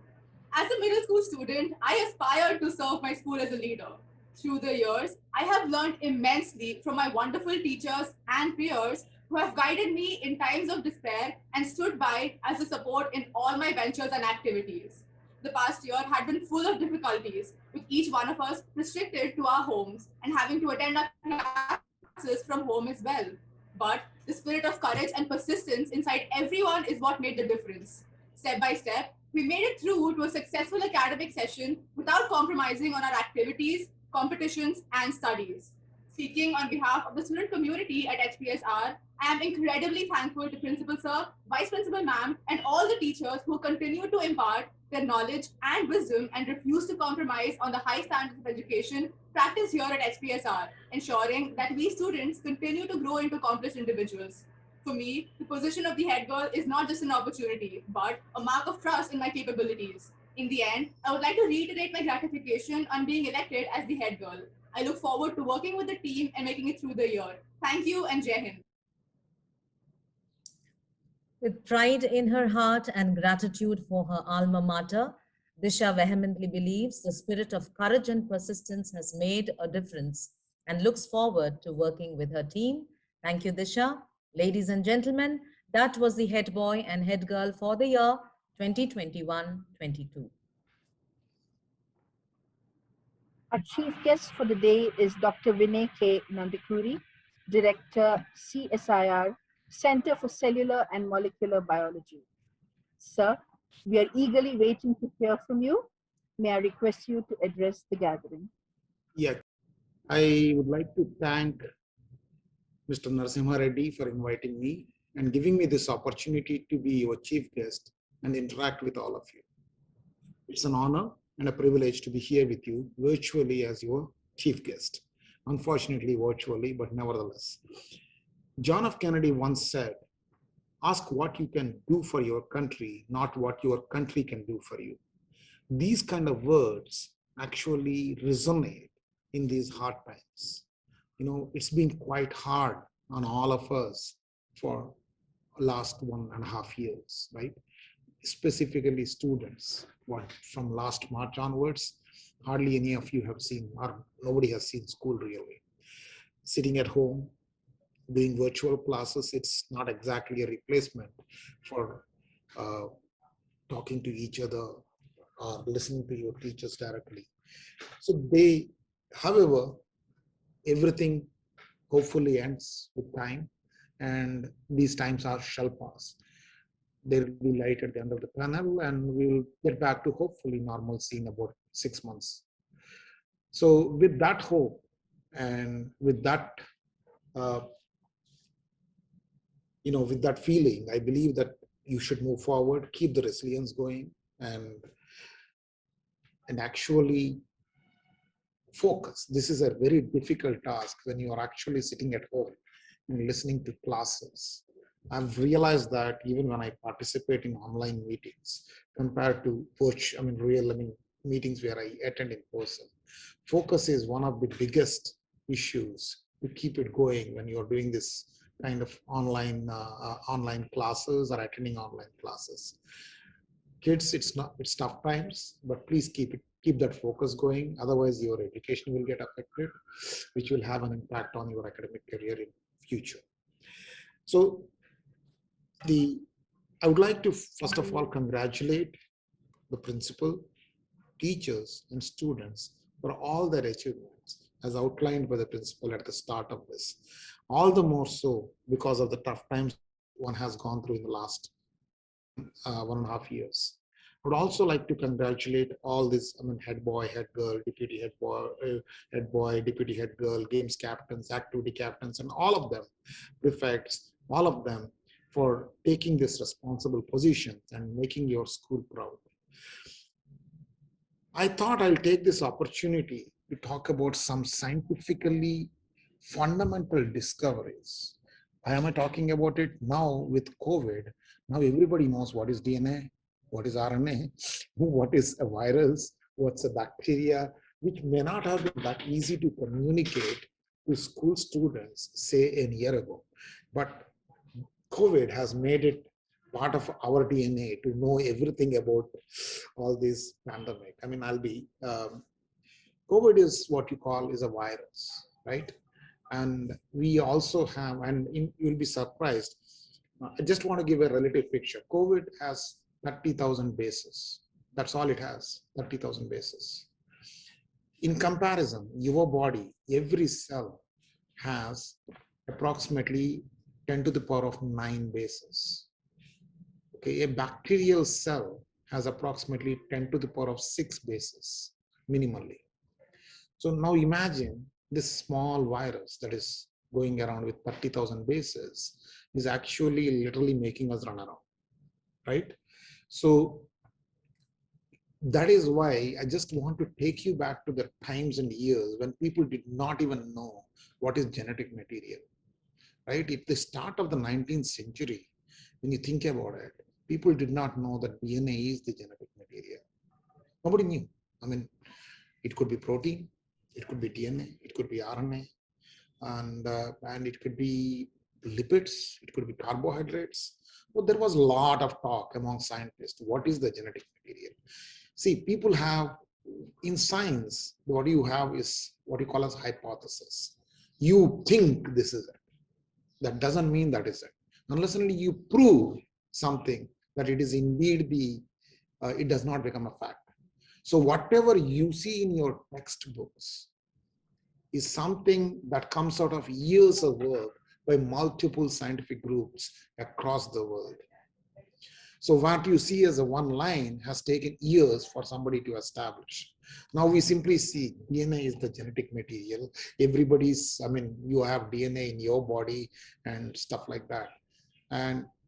As a middle school student, I aspired to serve my school as a leader. Through the years, I have learned immensely from my wonderful teachers and peers who have guided me in times of despair and stood by as a support in all my ventures and activities. The past year had been full of difficulties, with each one of us restricted to our homes and having to attend our classes from home as well. But the spirit of courage and persistence inside everyone is what made the difference. Step by step, we made it through to a successful academic session without compromising on our activities, competitions, and studies. Speaking on behalf of the student community at HPSR, I am incredibly thankful to Principal Sir, Vice Principal Ma'am, and all the teachers who continue to impart their knowledge and wisdom and refuse to compromise on the high standards of education practiced here at HPSR, ensuring that we students continue to grow into accomplished individuals. For me, the position of the head girl is not just an opportunity, but a mark of trust in my capabilities. In the end, I would like to reiterate my gratification on being elected as the head girl. I look forward to working with the team and making it through the year. Thank you and Jai Hind. With pride in her heart and gratitude for her alma mater, Disha vehemently believes the spirit of courage and persistence has made a difference and looks forward to working with her team. Thank you, Disha. Ladies and gentlemen, that was the head boy and head girl for the year 2021-22. Our chief guest for the day is Dr. Vinay K. Nandikuri, Director, CSIR, Center for Cellular and Molecular Biology. Sir, we are eagerly waiting to hear from you. May I request you to address the gathering? Yeah, I would like to thank Mr. Narasimha Reddy for inviting me and giving me this opportunity to be your chief guest and interact with all of you. It's an honor and a privilege to be here with you virtually as your chief guest. Unfortunately, virtually, but nevertheless. John F. Kennedy once said, "Ask what you can do for your country, not what your country can do for you." These kind of words actually resonate in these hard times. You know, it's been quite hard on all of us for the last 1.5 years, right? Specifically students, from last March onwards, hardly any of you have seen, or nobody has seen school really. Sitting at home, doing virtual classes, it's not exactly a replacement for talking to each other or listening to your teachers directly. So however, everything hopefully ends with time, and these times shall pass. There will be light at the end of the tunnel, and we will get back to hopefully normalcy in about 6 months. So with that hope and with that, with that feeling, I believe that you should move forward, keep the resilience going, and actually focus. This is a very difficult task when you are actually sitting at home and listening to classes. I've realized that even when I participate in online meetings compared to real meetings where I attend in person, focus is one of the biggest issues to keep it going when you're doing this kind of online classes or attending online classes. Kids, it's tough times, but please keep that focus going. Otherwise, your education will get affected, which will have an impact on your academic career in future. So I would like to first of all congratulate the principal, teachers, and students for all their achievements as outlined by the principal at the start of this. All the more so because of the tough times one has gone through in the last 1.5 years. I would also like to congratulate all these, head boy, head girl, deputy head boy, deputy head girl, games captains, activity captains, and all of them, prefects, all of them for taking this responsible position and making your school proud. I thought I'll take this opportunity to talk about some scientifically fundamental discoveries. Why am I talking about it now with COVID? Now everybody knows what is DNA, what is RNA, what is a virus, what's a bacteria, which may not have been that easy to communicate to school students, say, a year ago. But COVID has made it part of our DNA to know everything about all this pandemic. I mean, COVID is what you call is a virus, right? And we also have, and you'll be surprised. I just want to give a relative picture. COVID has 30,000 bases. That's all it has, 30,000 bases. In comparison, your body, every cell has approximately 10 to the power of 9 bases. Okay, a bacterial cell has approximately 10 to the power of 6 bases, minimally. So now imagine this small virus that is going around with 30,000 bases is actually literally making us run around, right? So that is why I just want to take you back to the times and years when people did not even know what is genetic material, right? At the start of the 19th century, when you think about it, people did not know that DNA is the genetic material. Nobody knew. I mean, it could be protein, it could be DNA, it could be RNA, and it could be lipids, it could be carbohydrates. But there was a lot of talk among scientists. What is the genetic material? See, people have, in science, what you have is what you call as hypothesis. You think this is it. That doesn't mean that is it. Unless only you prove something that it is indeed it does not become a fact. So whatever you see in your textbooks is something that comes out of years of work by multiple scientific groups across the world. So what you see as a one line has taken years for somebody to establish. Now we simply see DNA is the genetic material. Everybody's, I mean, you have DNA in your body and stuff like that.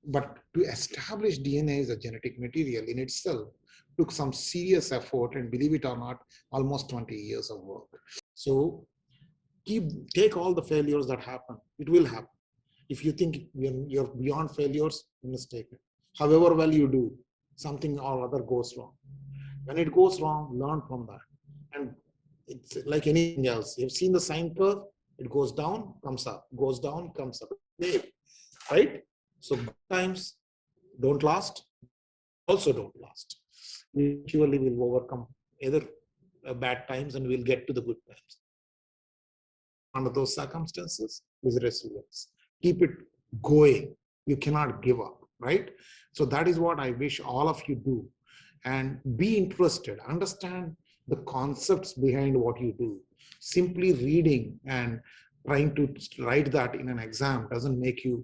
But to establish DNA as a genetic material in itself took some serious effort, and believe it or not, almost 20 years of work. So take all the failures that happen. It will happen. If you think you're beyond failures, you're mistaken. However well you do, something or other goes wrong. When it goes wrong, learn from that. And it's like anything else. You've seen the sine curve, it goes down, comes up, goes down, comes up, right? So good times don't last, also don't last. We surely will overcome either bad times and we'll get to the good times. Under those circumstances is resilience. Keep it going. You cannot give up, right? So that is what I wish all of you do. And be interested, understand the concepts behind what you do. Simply reading and trying to write that in an exam doesn't make you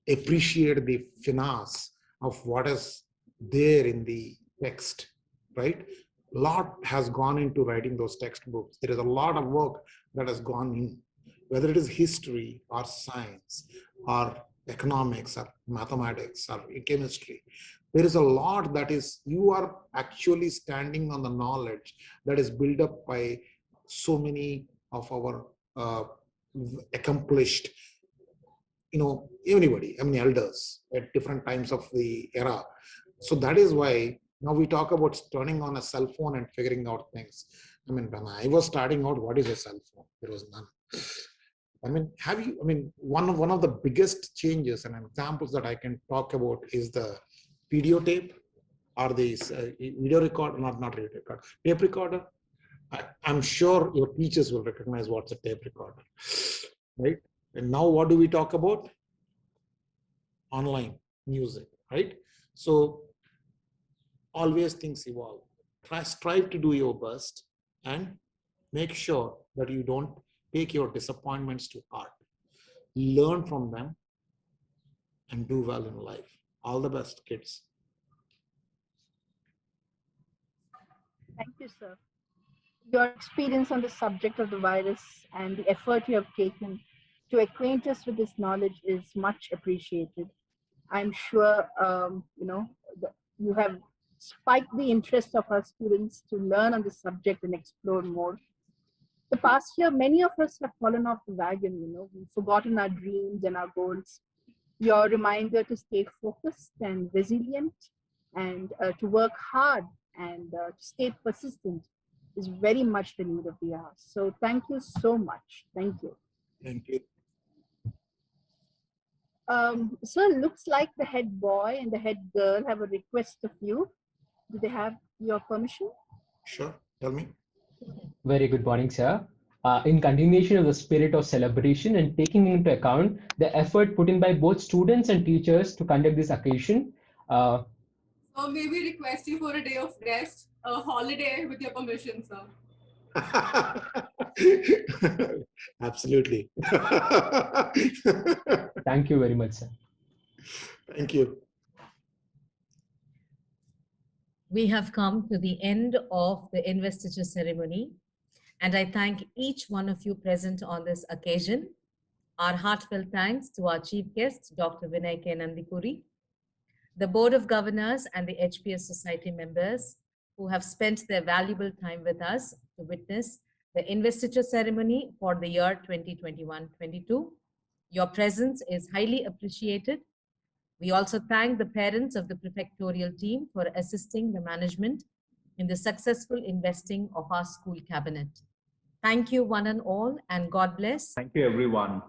appreciate the finesse of what is there in the text, right? A lot has gone into writing those textbooks. There is a lot of work that has gone in, whether it is history or science or economics or mathematics or chemistry. There is a lot that is, you are actually standing on the knowledge that is built up by so many of our accomplished, anybody, I mean, elders at different times of the era. So that is why now we talk about turning on a cell phone and figuring out things. I mean, when I was starting out, what is a cell phone? There was none. I mean, one of the biggest changes and examples that I can talk about is the videotape or these video record, not video record, tape recorder. I'm sure your teachers will recognize what's a tape recorder, right? And now what do we talk about? Online music, right? So always things evolve. Strive to do your best and make sure that you don't take your disappointments to heart. Learn from them and do well in life. All the best, kids. Thank you, sir. Your experience on the subject of the virus and the effort you have taken to acquaint us with this knowledge is much appreciated. I'm sure, you have spiked the interest of our students to learn on the subject and explore more. The past year, many of us have fallen off the wagon, we've forgotten our dreams and our goals. Your reminder to stay focused and resilient and to work hard and to stay persistent is very much the need of the hour. So thank you so much. Thank you. Thank you. Sir, looks like the head boy and the head girl have a request of you. Do they have your permission? Sure, tell me. Very good morning, sir. In continuation of the spirit of celebration and taking into account the effort put in by both students and teachers to conduct this occasion, So may we request you for a day of rest, a holiday with your permission, sir. Absolutely. thank you very much, sir. Thank you. We have come to the end of the investiture ceremony, and I thank each one of you present on this occasion. Our heartfelt thanks to our chief guest, Dr. Vinay K. Nandipuri, the Board of Governors and the HPS Society members who have spent their valuable time with us to witness the investiture ceremony for the year 2021-22. Your presence is highly appreciated. We also thank the parents of the prefectorial team for assisting the management in the successful investing of our school cabinet. Thank you one and all, and God bless. Thank you, everyone.